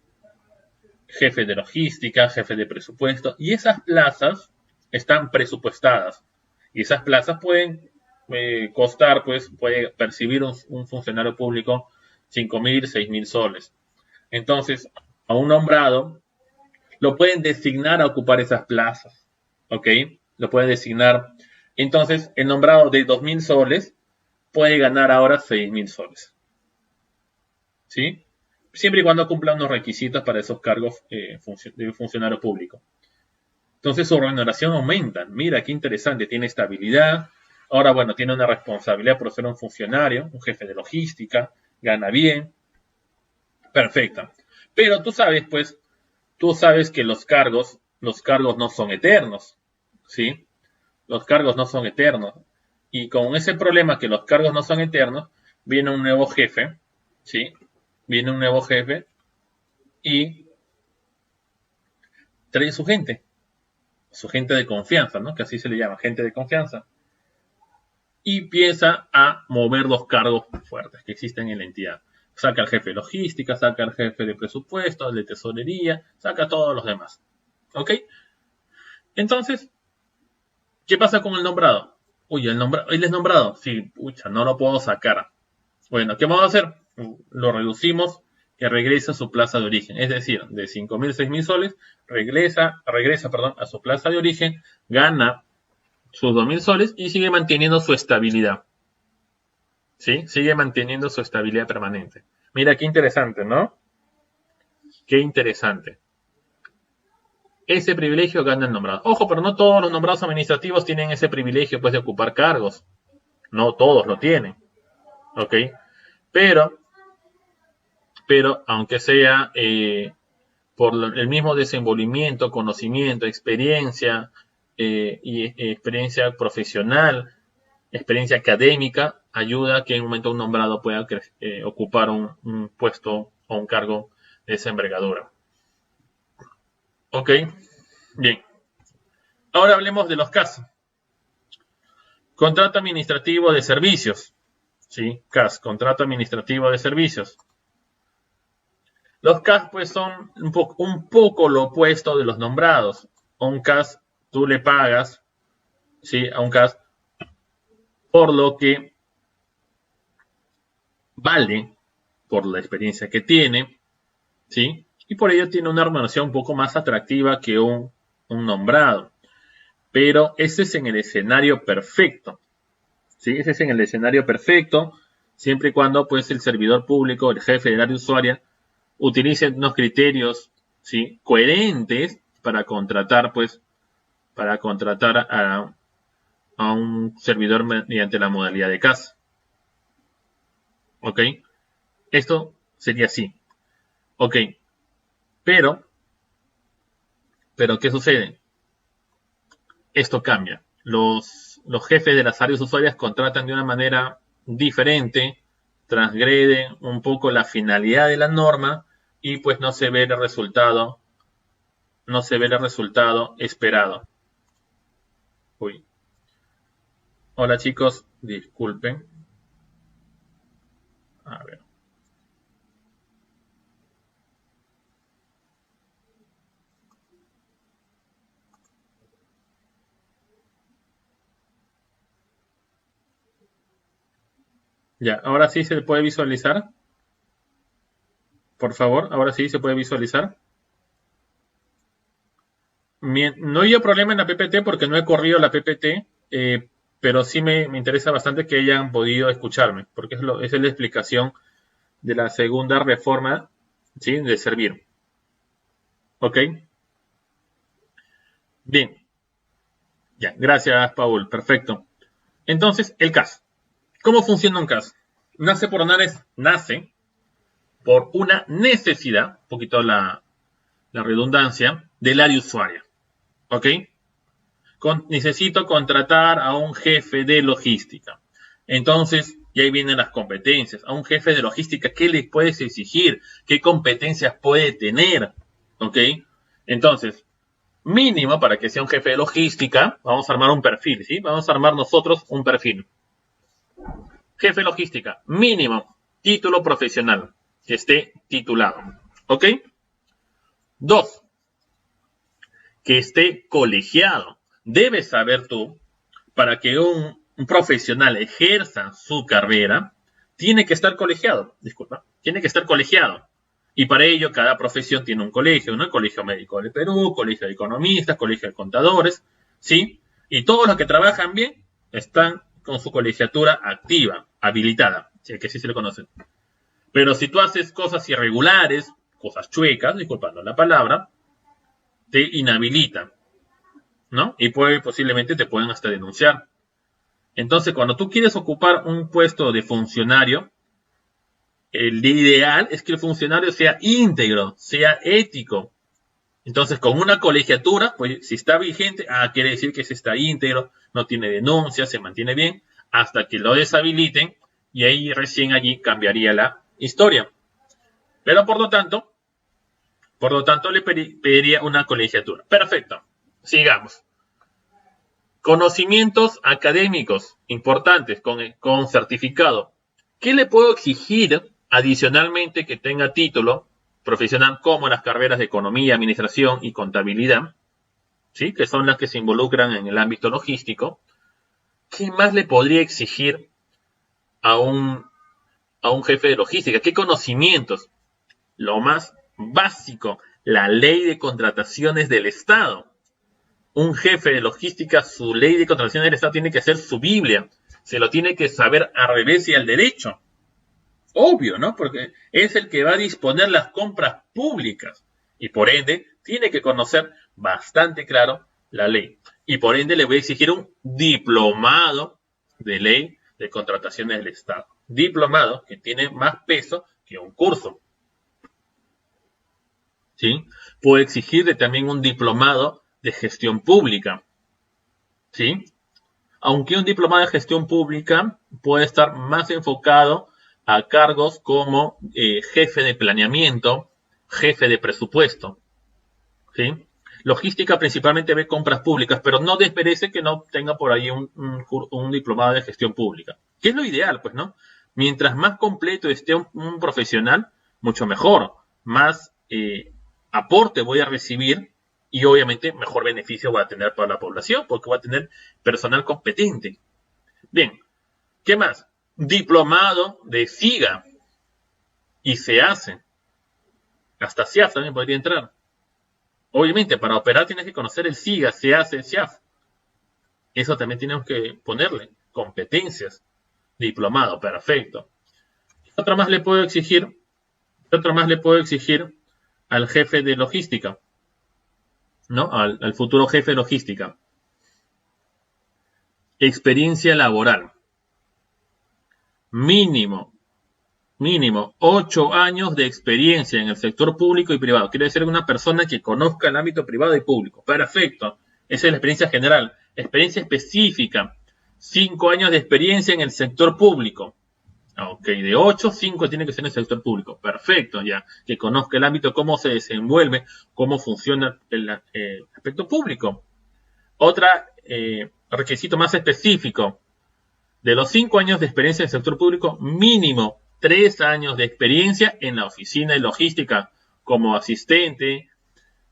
jefe de logística, jefe de presupuesto, y esas plazas están presupuestadas. Y esas plazas pueden costar, pues puede percibir un funcionario público 5.000, 6.000 soles. Entonces, a un nombrado lo pueden designar a ocupar esas plazas. ¿Ok? Lo pueden designar. Entonces, el nombrado de 2.000 soles puede ganar ahora 6.000 soles. ¿Sí? Siempre y cuando cumpla unos requisitos para esos cargos de funcionario público. Entonces su remuneración aumenta. Mira, qué interesante, tiene estabilidad. Ahora, bueno, tiene una responsabilidad por ser un funcionario, un jefe de logística, gana bien. Perfecto. Pero tú sabes, pues, tú sabes que los cargos no son eternos, ¿sí? Los cargos no son eternos. Y con ese problema que los cargos no son eternos, viene un nuevo jefe, ¿sí? Viene un nuevo jefe y trae su gente de confianza, ¿no? Que así se le llama, gente de confianza. Y empieza a mover los cargos fuertes que existen en la entidad. Saca al jefe de logística, saca al jefe de presupuesto, de tesorería, saca a todos los demás. ¿Ok? Entonces, ¿qué pasa con el nombrado? Uy, él es nombrado. Sí, pucha, no lo puedo sacar. Bueno, ¿qué vamos a hacer? Lo reducimos que regresa a su plaza de origen. Es decir, de 5.000, 6.000 soles, regresa a su plaza de origen, gana sus 2.000 soles y sigue manteniendo su estabilidad. ¿Sí? Sigue manteniendo su estabilidad permanente. Mira, qué interesante, ¿no? Qué interesante. Ese privilegio gana el nombrado. Ojo, pero no todos los nombrados administrativos tienen ese privilegio, pues, de ocupar cargos. No todos lo tienen. ¿Ok? Pero aunque sea por el mismo desenvolvimiento, conocimiento, experiencia y experiencia profesional, experiencia académica, ayuda a que en un momento un nombrado pueda ocupar un puesto o un cargo de esa envergadura. Ok, bien. Ahora hablemos de los casos. Contrato administrativo de servicios. ¿Sí? CAS, contrato administrativo de servicios. Los CAS pues son un poco lo opuesto de los nombrados. A un CAS tú le pagas, ¿sí? A un CAS por lo que vale, por la experiencia que tiene, ¿sí? Y por ello tiene una remuneración un poco más atractiva que un nombrado. Pero ese es en el escenario perfecto, ¿sí? Ese es en el escenario perfecto, siempre y cuando pues el servidor público, el jefe del área usuaria, utilice unos criterios, ¿sí? Coherentes para contratar, pues, a un servidor mediante la modalidad de CAS. ¿Ok? Esto sería así. Ok. Pero, ¿qué sucede? Esto cambia. Los jefes de las áreas usuarias contratan de una manera diferente, transgreden un poco la finalidad de la norma y pues no se ve el resultado esperado. Uy. Hola chicos, disculpen. A ver. Ya, ahora sí se puede visualizar. Por favor, ahora sí se puede visualizar. No hay problema en la PPT porque no he corrido la PPT, pero sí me interesa bastante que hayan podido escucharme, porque esa es la explicación de la segunda reforma, ¿sí? De servir. ¿Ok? Bien. Ya, gracias, Paul. Perfecto. Entonces, el CAS. ¿Cómo funciona un CAS? Nace por una necesidad, un poquito la redundancia, del área usuaria. ¿Ok? Necesito contratar a un jefe de logística. Entonces, y ahí vienen las competencias. A un jefe de logística, ¿qué le puedes exigir? ¿Qué competencias puede tener? ¿Ok? Entonces, mínimo para que sea un jefe de logística, vamos a armar un perfil, ¿sí? Vamos a armar nosotros un perfil. Jefe de logística, mínimo, título profesional, que esté titulado. ¿Ok? 2, que esté colegiado. Debes saber tú, para que un profesional ejerza su carrera, tiene que estar colegiado. Tiene que estar colegiado. Y para ello, cada profesión tiene un colegio, ¿no? El Colegio Médico del Perú, Colegio de Economistas, Colegio de Contadores, ¿sí? Y todos los que trabajan bien están con su colegiatura activa, habilitada, ¿sí? Que sí se le conoce. Pero si tú haces cosas irregulares, cosas chuecas, disculpando la palabra, te inhabilitan. ¿no? Y posiblemente te pueden hasta denunciar. Entonces, cuando tú quieres ocupar un puesto de funcionario, el ideal es que el funcionario sea íntegro, sea ético. Entonces, con una colegiatura, pues si está vigente, quiere decir que se está íntegro, no tiene denuncias, se mantiene bien, hasta que lo deshabiliten y ahí recién allí cambiaría la historia. Pero por lo tanto le pediría una colegiatura. Perfecto. Sigamos. Conocimientos académicos importantes con certificado. ¿Qué le puedo exigir adicionalmente que tenga título profesional como las carreras de economía, administración y contabilidad? ¿Sí? Que son las que se involucran en el ámbito logístico. ¿Qué más le podría exigir a un jefe de logística? ¿Qué conocimientos? Lo más básico, la ley de contrataciones del Estado. Un jefe de logística, su ley de contrataciones del Estado tiene que ser su Biblia. Se lo tiene que saber al revés y al derecho. Obvio, ¿no? Porque es el que va a disponer las compras públicas. Y por ende, tiene que conocer bastante claro la ley. Y por ende, le voy a exigir un diplomado de ley de contrataciones del Estado. Diplomado que tiene más peso que un curso. ¿Sí? Puedo exigirle también un diplomado de gestión pública. ¿Sí? Aunque un diplomado de gestión pública puede estar más enfocado a cargos como jefe de planeamiento, jefe de presupuesto. ¿Sí? Logística principalmente ve compras públicas, pero no desmerece que no tenga por ahí un diplomado de gestión pública. Que es lo ideal, pues, ¿no? Mientras más completo esté un profesional, mucho mejor. Más aporte voy a recibir y obviamente mejor beneficio va a tener para la población porque va a tener personal competente. Bien, ¿qué más? Diplomado de SIGA y se hace. Hasta SIAF también podría entrar. Obviamente, para operar tienes que conocer el SIGA, se hace, SIAF. Eso también tenemos que ponerle. Competencias. Diplomado, perfecto. ¿Qué otra más le puedo exigir? ¿Qué otra más le puedo exigir al jefe de logística? ¿No? Al futuro jefe de logística. Experiencia laboral. Mínimo 8 años de experiencia en el sector público y privado. Quiere decir una persona que conozca el ámbito privado y público. Perfecto. Esa es la experiencia general. Experiencia específica. 5 años de experiencia en el sector público. Ok, de 8, 5 tiene que ser en el sector público. Perfecto, ya. Que conozca el ámbito, cómo se desenvuelve, cómo funciona el aspecto público. Otra requisito más específico. De los 5 años de experiencia en el sector público, mínimo 3 años de experiencia en la oficina de logística como asistente,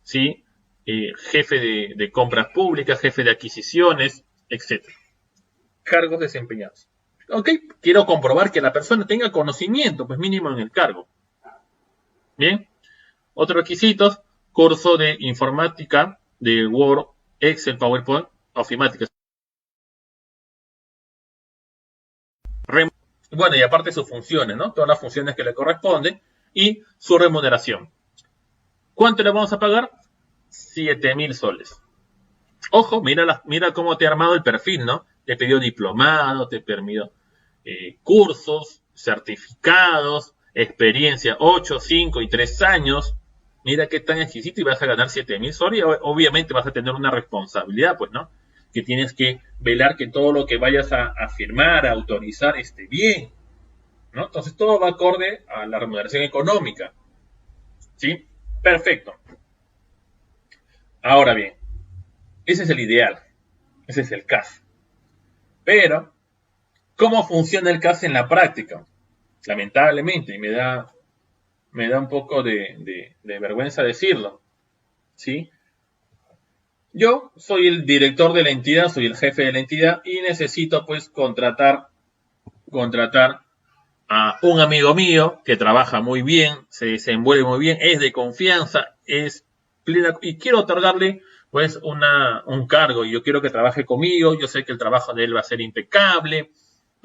¿sí? Jefe de compras públicas, jefe de adquisiciones, etc. Cargos desempeñados. Ok, quiero comprobar que la persona tenga conocimiento, pues mínimo en el cargo. Bien, otros requisitos, curso de informática, de Word, Excel, PowerPoint, ofimática. Bueno, y aparte sus funciones, ¿no? Todas las funciones que le corresponden y su remuneración. ¿Cuánto le vamos a pagar? 7.000 soles. Ojo, mira cómo te ha armado el perfil, ¿no? Te pidió diplomado, te permitió cursos, certificados, experiencia 8, 5 y 3 años. Mira qué tan exquisito y vas a ganar 7.000 soles. Y obviamente vas a tener una responsabilidad, pues, ¿no? Que tienes que velar que todo lo que vayas a firmar, a autorizar, esté bien, ¿no? Entonces todo va acorde a la remuneración económica. ¿Sí? Perfecto. Ahora bien, ese es el ideal. Ese es el CAS. Pero, ¿cómo funciona el CAS en la práctica? Lamentablemente, y me da un poco de vergüenza decirlo. ¿Sí? Yo soy el director de la entidad, soy el jefe de la entidad y necesito pues contratar a un amigo mío que trabaja muy bien, se desenvuelve muy bien, es de confianza, es plena y quiero otorgarle pues un cargo y yo quiero que trabaje conmigo, yo sé que el trabajo de él va a ser impecable,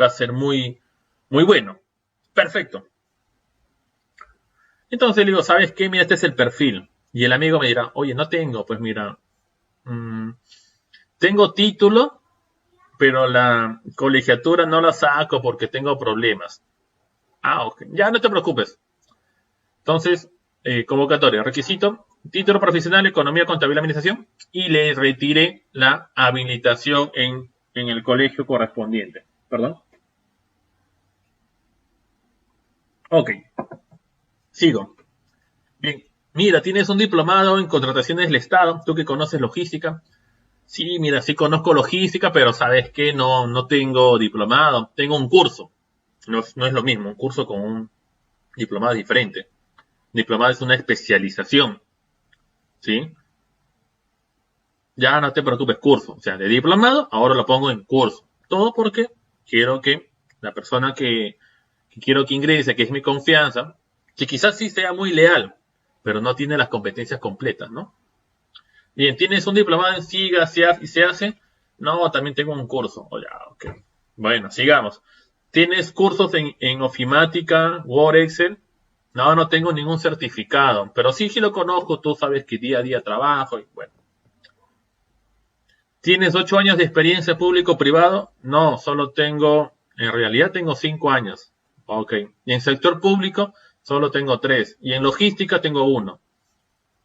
va a ser muy, muy bueno. Perfecto. Entonces le digo, ¿sabes qué? Mira, este es el perfil. Y el amigo me dirá, oye, no tengo, pues mira, Tengo título, pero la colegiatura no la saco porque tengo problemas. Ah, ok. Ya no te preocupes. Entonces, convocatoria, requisito, título profesional, economía, contabilidad, administración, y le retiré la habilitación en el colegio correspondiente. Perdón. Ok, sigo. Bien, mira, tienes un diplomado en contrataciones del Estado, tú que conoces logística. Sí, mira, sí conozco logística, pero sabes que no tengo diplomado, tengo un curso. No es lo mismo, un curso con un diplomado es diferente. Diplomado es una especialización, ¿sí? Ya no te preocupes, curso. O sea, de diplomado, ahora lo pongo en curso. Todo porque quiero que la persona que quiero que ingrese, que es mi confianza, que quizás sí sea muy leal, pero no tiene las competencias completas, ¿no? Bien, ¿tienes un diplomado en SIGA y se hace? No, también tengo un curso. Oh, ya, ok. Bueno, sigamos. ¿Tienes cursos en ofimática, Word, Excel? No, no tengo ningún certificado, pero sí lo conozco, tú sabes que día a día trabajo y bueno. ¿Tienes 8 años de experiencia público-privado? No, en realidad tengo 5 años. Ok. Y en sector público solo tengo 3. Y en logística tengo 1.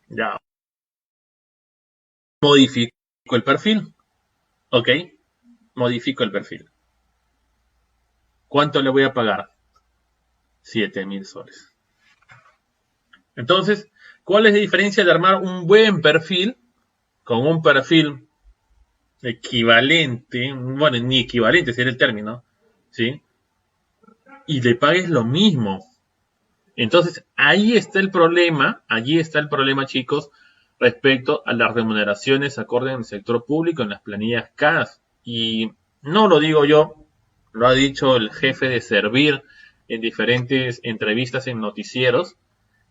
Ya. Modifico el perfil. Ok. Modifico el perfil. ¿Cuánto le voy a pagar? 7.000 soles. Entonces, ¿cuál es la diferencia de armar un buen perfil con un perfil equivalente? Bueno, ni equivalente sería el término, ¿sí? Y le pagues lo mismo. Entonces, allí está el problema, chicos, respecto a las remuneraciones acorde en el sector público en las planillas CAS. Y no lo digo yo, lo ha dicho el jefe de Servir en diferentes entrevistas en noticieros,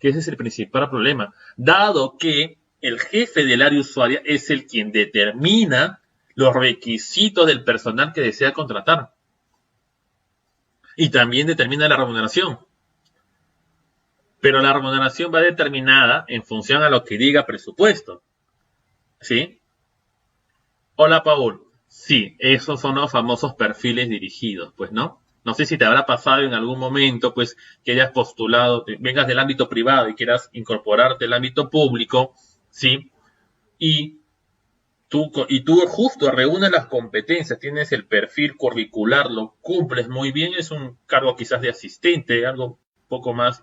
que ese es el principal problema, dado que el jefe del área usuaria es el quien determina los requisitos del personal que desea contratar y también determina la remuneración. Pero la remuneración va determinada en función a lo que diga presupuesto. ¿Sí? Hola, Paul. Sí, esos son los famosos perfiles dirigidos, pues, ¿no? No sé si te habrá pasado en algún momento, pues, que hayas postulado, vengas del ámbito privado y quieras incorporarte al ámbito público, ¿sí? Y tú justo reúnes las competencias, tienes el perfil curricular, lo cumples muy bien, es un cargo quizás de asistente, algo un poco más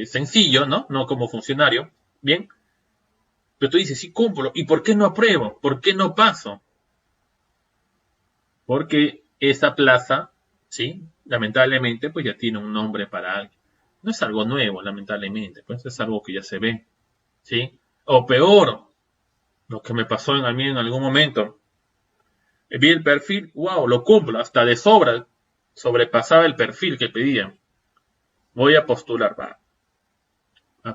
sencillo, ¿no? No como funcionario, ¿bien? Pero tú dices, sí cumplo, ¿y por qué no apruebo? ¿Por qué no paso? Porque esa plaza, ¿sí? Lamentablemente, pues ya tiene un nombre para alguien. No es algo nuevo, lamentablemente, pues es algo que ya se ve, ¿sí? O peor, lo que me pasó a mí en algún momento. Vi el perfil, wow, lo cumplo, hasta de sobra, sobrepasaba el perfil que pedían. Voy a postular, va.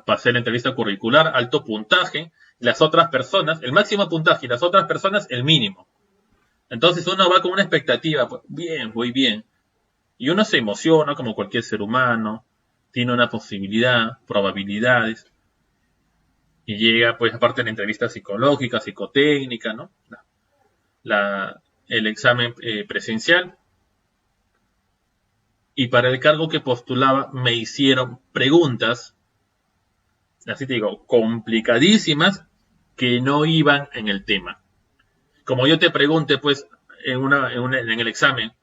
Pasé la entrevista curricular, alto puntaje, las otras personas, el máximo puntaje y las otras personas, el mínimo. Entonces uno va con una expectativa, pues, bien, voy bien. Y uno se emociona como cualquier ser humano, tiene una posibilidad, probabilidades, y llega, pues, aparte de la entrevista psicológica, psicotécnica, ¿no? El examen presencial. Y para el cargo que postulaba me hicieron preguntas, así te digo, complicadísimas, que no iban en el tema. Como yo te pregunte, pues, en el examen,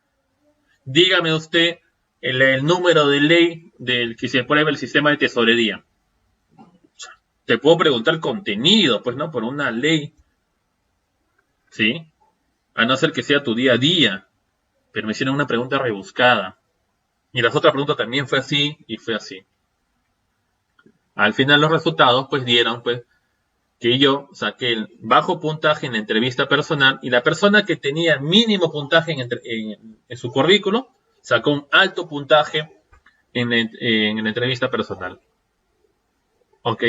dígame usted el número de ley del que se aprueba el sistema de tesorería. Te puedo preguntar contenido, pues, ¿no? Por una ley, ¿sí? A no ser que sea tu día a día. Pero me hicieron una pregunta rebuscada. Y las otras preguntas también fue así y fue así. Al final los resultados, pues, dieron, pues, que yo saqué el bajo puntaje en la entrevista personal y la persona que tenía mínimo puntaje en su currículo sacó un alto puntaje en la entrevista personal. ¿Ok?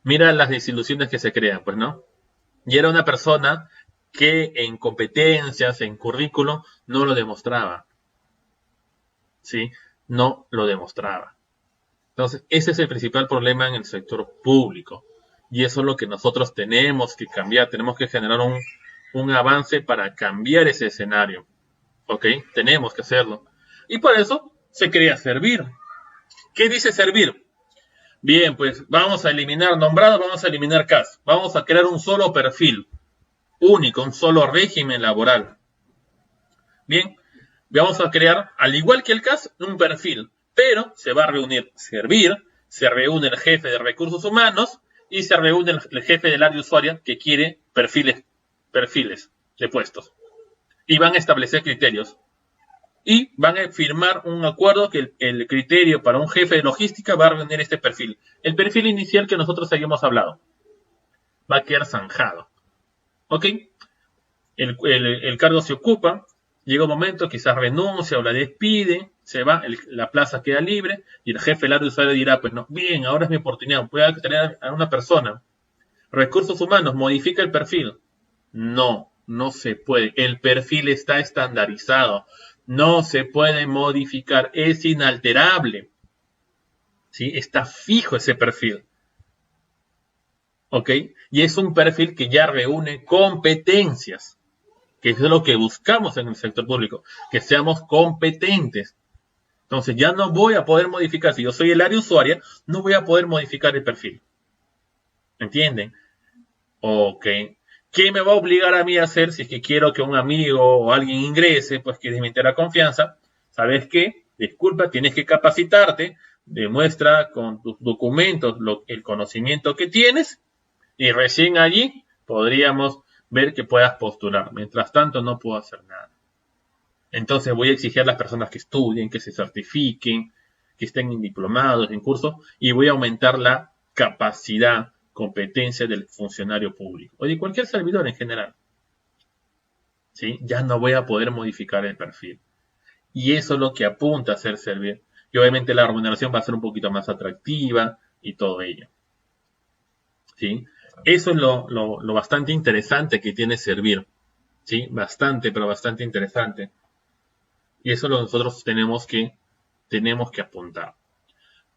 Mira las desilusiones que se crean, pues, ¿no? Y era una persona que en competencias, en currículo, no lo demostraba. ¿Sí? No lo demostraba. Entonces, ese es el principal problema en el sector público. Y eso es lo que nosotros tenemos que cambiar. Tenemos que generar un avance para cambiar ese escenario. ¿Ok? Tenemos que hacerlo. Y por eso se crea Servir. ¿Qué dice Servir? Bien, pues vamos a eliminar nombrados, vamos a eliminar CAS. Vamos a crear un solo perfil único, un solo régimen laboral. Bien, vamos a crear, al igual que el CAS, un perfil. Pero se va a reunir Servir, se reúne el jefe de recursos humanos y se reúne el jefe del área usuaria que quiere perfiles de puestos. Y van a establecer criterios. Y van a firmar un acuerdo que el criterio para un jefe de logística va a reunir este perfil. El perfil inicial que nosotros habíamos hablado. Va a quedar zanjado. ¿Ok? El cargo se ocupa. Llega un momento, quizás renuncia o la despide. Se va, la plaza queda libre. Y el jefe del área usuario dirá, pues no, bien, ahora es mi oportunidad. Voy a tener a una persona. Recursos humanos, modifica el perfil. No, no se puede. El perfil está estandarizado. No se puede modificar. Es inalterable. ¿Sí? Está fijo ese perfil. ¿Ok? Y es un perfil que ya reúne competencias. Que es lo que buscamos en el sector público. Que seamos competentes. Entonces ya no voy a poder modificar. Si yo soy el área usuaria, no voy a poder modificar el perfil. ¿Entienden? Ok. ¿Qué me va a obligar a mí a hacer si es que quiero que un amigo o alguien ingrese, pues que desmiente la confianza? ¿Sabes qué? Disculpa, tienes que capacitarte, demuestra con tus documentos el conocimiento que tienes y recién allí podríamos ver que puedas postular. Mientras tanto no puedo hacer nada. Entonces voy a exigir a las personas que estudien, que se certifiquen, que estén diplomados, en curso, y voy a aumentar la capacidad, competencia del funcionario público o de cualquier servidor en general. ¿Sí? Ya no voy a poder modificar el perfil. Y eso es lo que apunta a ser Servir. Y obviamente la remuneración va a ser un poquito más atractiva y todo ello. ¿Sí? Eso es lo bastante interesante que tiene Servir. ¿Sí? Bastante, pero bastante interesante. Y eso es lo que nosotros tenemos que apuntar.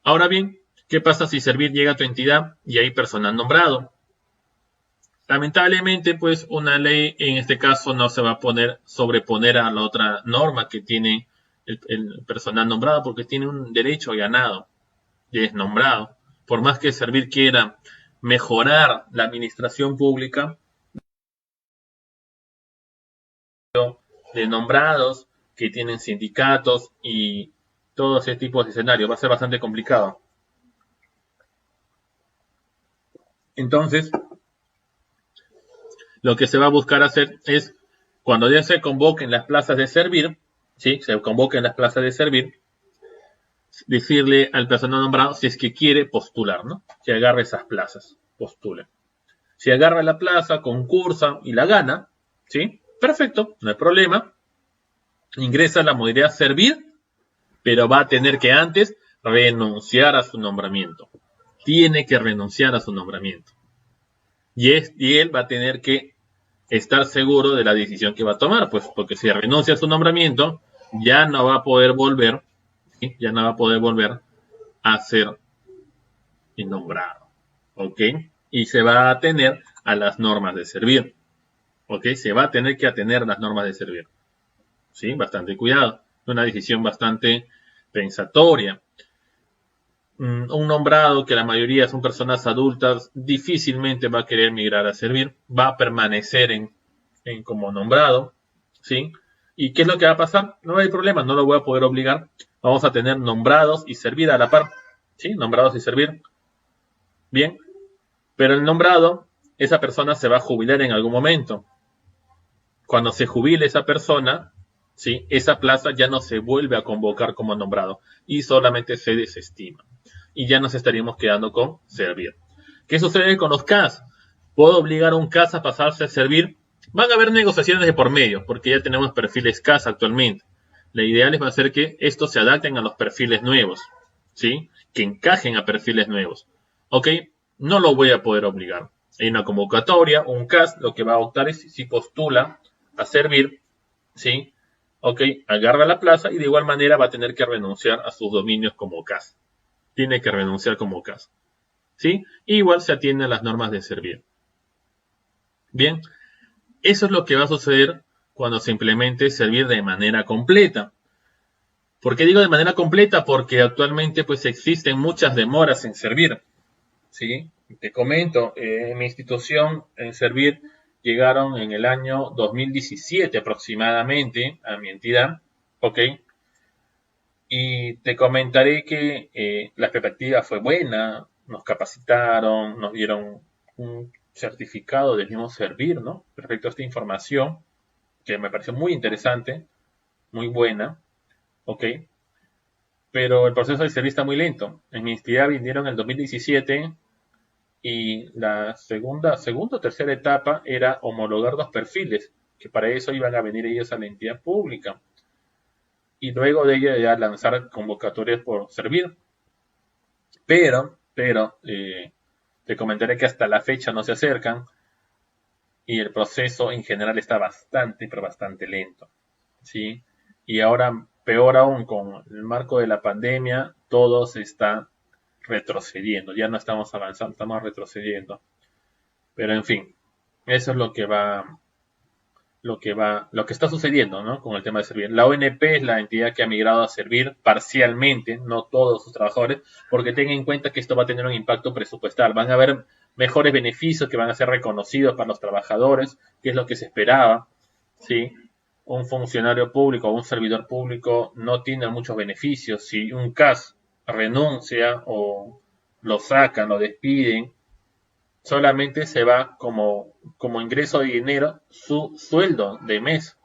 Ahora bien, ¿qué pasa si Servir llega a tu entidad y hay personal nombrado? Lamentablemente, pues una ley en este caso no se va a sobreponer a la otra norma que tiene el personal nombrado porque tiene un derecho ganado y es nombrado. Por más que Servir quiera mejorar la administración pública de nombrados que tienen sindicatos y todo ese tipo de escenarios, va a ser bastante complicado. Entonces, lo que se va a buscar hacer es, cuando ya se convoquen las plazas de Servir, ¿sí? Se convoquen las plazas de Servir, decirle al personal nombrado si es que quiere postular, ¿no? Que agarre esas plazas, postule. Si agarra la plaza, concursa y la gana, ¿sí? Perfecto, no hay problema. Ingresa a la modalidad Servir, pero va a tener que antes renunciar a su nombramiento. Tiene que renunciar a su nombramiento. Y él va a tener que estar seguro de la decisión que va a tomar, pues porque si renuncia a su nombramiento, ya no va a poder volver, ¿sí? Ya no va a poder volver a ser nombrado, ¿ok? Y se va a atener a las normas de Servir, ¿ok? Se va a tener que atener a las normas de Servir, ¿sí? Bastante cuidado, una decisión bastante pensatoria. Un nombrado que la mayoría son personas adultas difícilmente va a querer migrar a Servir, va a permanecer en como nombrado, ¿sí? ¿Y qué es lo que va a pasar? No hay problema, no lo voy a poder obligar. Vamos a tener nombrados y Servir a la par, ¿sí? Nombrados y Servir. Bien, pero el nombrado, esa persona se va a jubilar en algún momento. Cuando se jubile esa persona, ¿sí? Esa plaza ya no se vuelve a convocar como nombrado y solamente se desestima. Y ya nos estaríamos quedando con Servir. ¿Qué sucede con los CAS? ¿Puedo obligar a un CAS a pasarse a Servir? Van a haber negociaciones de por medio, porque ya tenemos perfiles CAS actualmente. La ideal va a ser que estos se adapten a los perfiles nuevos, ¿sí? Que encajen a perfiles nuevos. ¿Ok? No lo voy a poder obligar. Hay una convocatoria, un CAS, lo que va a optar es si postula a Servir, ¿sí? Ok, agarra la plaza y de igual manera va a tener que renunciar a sus dominios como CAS. Tiene que renunciar como CAS. ¿sí? Igual se atiende a las normas de Servir. Bien, eso es lo que va a suceder cuando se implemente Servir de manera completa. ¿Por qué digo de manera completa? Porque actualmente pues existen muchas demoras en Servir, ¿sí? Te comento, en mi institución en Servir llegaron en el año 2017 aproximadamente a mi entidad, ¿ok? Y te comentaré que la expectativa fue buena, nos capacitaron, nos dieron un certificado del mismo Servir, ¿no? Respecto a esta información, que me pareció muy interesante, muy buena, ¿ok? Pero el proceso de Servir está muy lento. En mi entidad vinieron en el 2017 y la segunda o tercera etapa era homologar dos perfiles, que para eso iban a venir ellos a la entidad pública. Y luego de ello ya lanzar convocatorias por Servir. Pero, te comentaré que hasta la fecha no se acercan y el proceso en general está bastante, pero bastante lento, ¿sí? Y ahora, peor aún, con el marco de la pandemia, todo se está retrocediendo. Ya no estamos avanzando, estamos retrocediendo. Pero en fin, eso es lo que está sucediendo, ¿no? Con el tema de Servir. La ONP es la entidad que ha migrado a Servir parcialmente, no todos sus trabajadores, porque tengan en cuenta que esto va a tener un impacto presupuestal. Van a haber mejores beneficios que van a ser reconocidos para los trabajadores, que es lo que se esperaba, ¿sí? Un funcionario público o un servidor público no tiene muchos beneficios. Si un CAS renuncia o lo sacan, lo despiden, solamente se va como ingreso de dinero su sueldo de mes,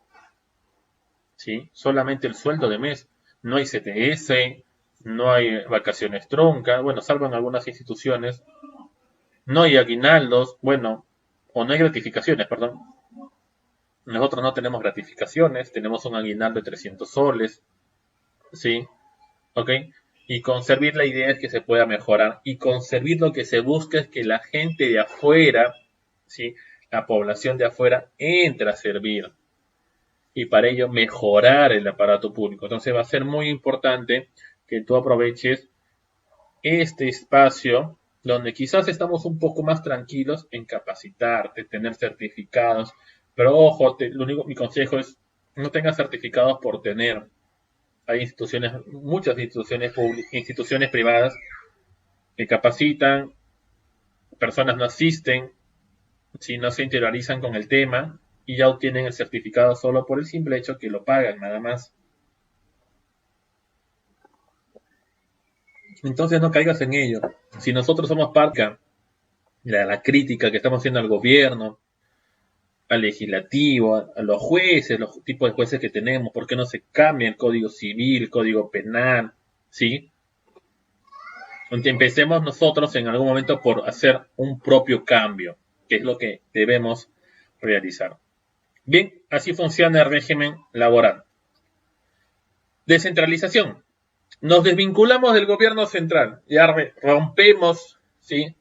¿sí? Solamente el sueldo de mes. No hay CTS, no hay vacaciones truncas, bueno, salvo en algunas instituciones. No hay aguinaldos, bueno, o no hay gratificaciones, perdón. Nosotros no tenemos gratificaciones, tenemos un aguinaldo de 300 soles, ¿sí? ¿Ok? Y con Servir la idea es que se pueda mejorar. Y con Servir lo que se busca es que la gente de afuera, ¿sí? La población de afuera entre a Servir. Y para ello mejorar el aparato público. Entonces va a ser muy importante que tú aproveches este espacio donde quizás estamos un poco más tranquilos en capacitarte, tener certificados. Pero ojo, mi consejo es no tengas certificados por tener. Hay instituciones, muchas instituciones privadas que capacitan, personas no asisten, si no se interiorizan con el tema y ya obtienen el certificado solo por el simple hecho que lo pagan, nada más. Entonces no caigas en ello. Si nosotros somos parte de la crítica que estamos haciendo al gobierno, al legislativo, a los jueces, los tipos de jueces que tenemos, ¿por qué no se cambia el Código Civil, el Código Penal? ¿Sí? Aunque empecemos nosotros en algún momento por hacer un propio cambio, que es lo que debemos realizar. Bien, así funciona el régimen laboral. Descentralización. Nos desvinculamos del gobierno central, ya rompemos, ¿sí?,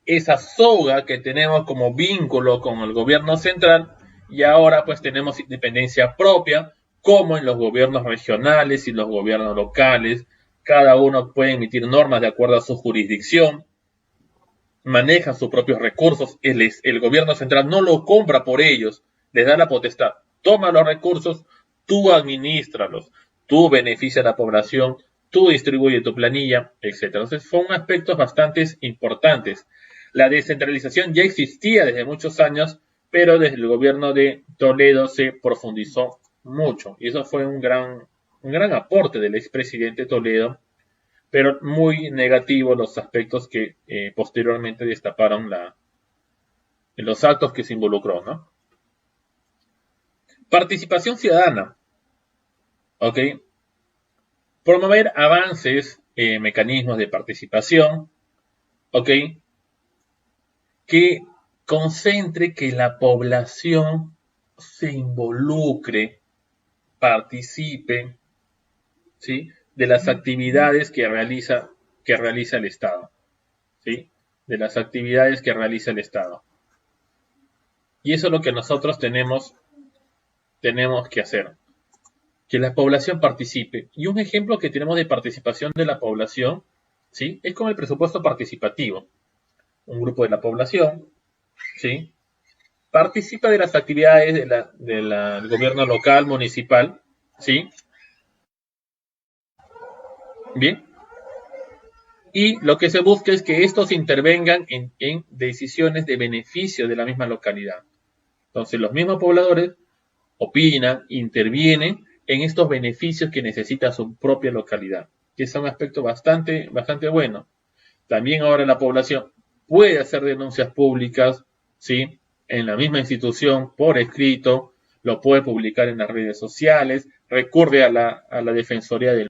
esa soga que tenemos como vínculo con el gobierno central y ahora pues tenemos independencia propia, como en los gobiernos regionales y los gobiernos locales. Cada uno puede emitir normas de acuerdo a su jurisdicción, maneja sus propios recursos, el gobierno central no lo compra por ellos, les da la potestad, toma los recursos, tú administralos, tú beneficia a la población, tú distribuye tu planilla, etc. Entonces son aspectos bastante importantes. La descentralización ya existía desde muchos años, pero desde el gobierno de Toledo se profundizó mucho. Y eso fue un gran aporte del expresidente Toledo, pero muy negativo los aspectos que posteriormente destaparon los actos que se involucró, ¿no? Participación ciudadana. ¿Ok? Promover avances, mecanismos de participación, ¿ok?, que concentre que la población se involucre, participe, ¿sí?, de las actividades que realiza el Estado, ¿sí?, de las actividades que realiza el Estado. Y eso es lo que nosotros tenemos que hacer, que la población participe. Y un ejemplo que tenemos de participación de la población, ¿sí? Es como el presupuesto participativo. Un grupo de la población, ¿sí? Participa de las actividades del gobierno local, municipal, ¿sí? Bien. Y lo que se busca es que estos intervengan en decisiones de beneficio de la misma localidad. Entonces, los mismos pobladores opinan, intervienen en estos beneficios que necesita su propia localidad, que es un aspecto bastante bueno. También ahora la población puede hacer denuncias públicas, ¿sí? En la misma institución, por escrito, lo puede publicar en las redes sociales, recurre a la Defensoría del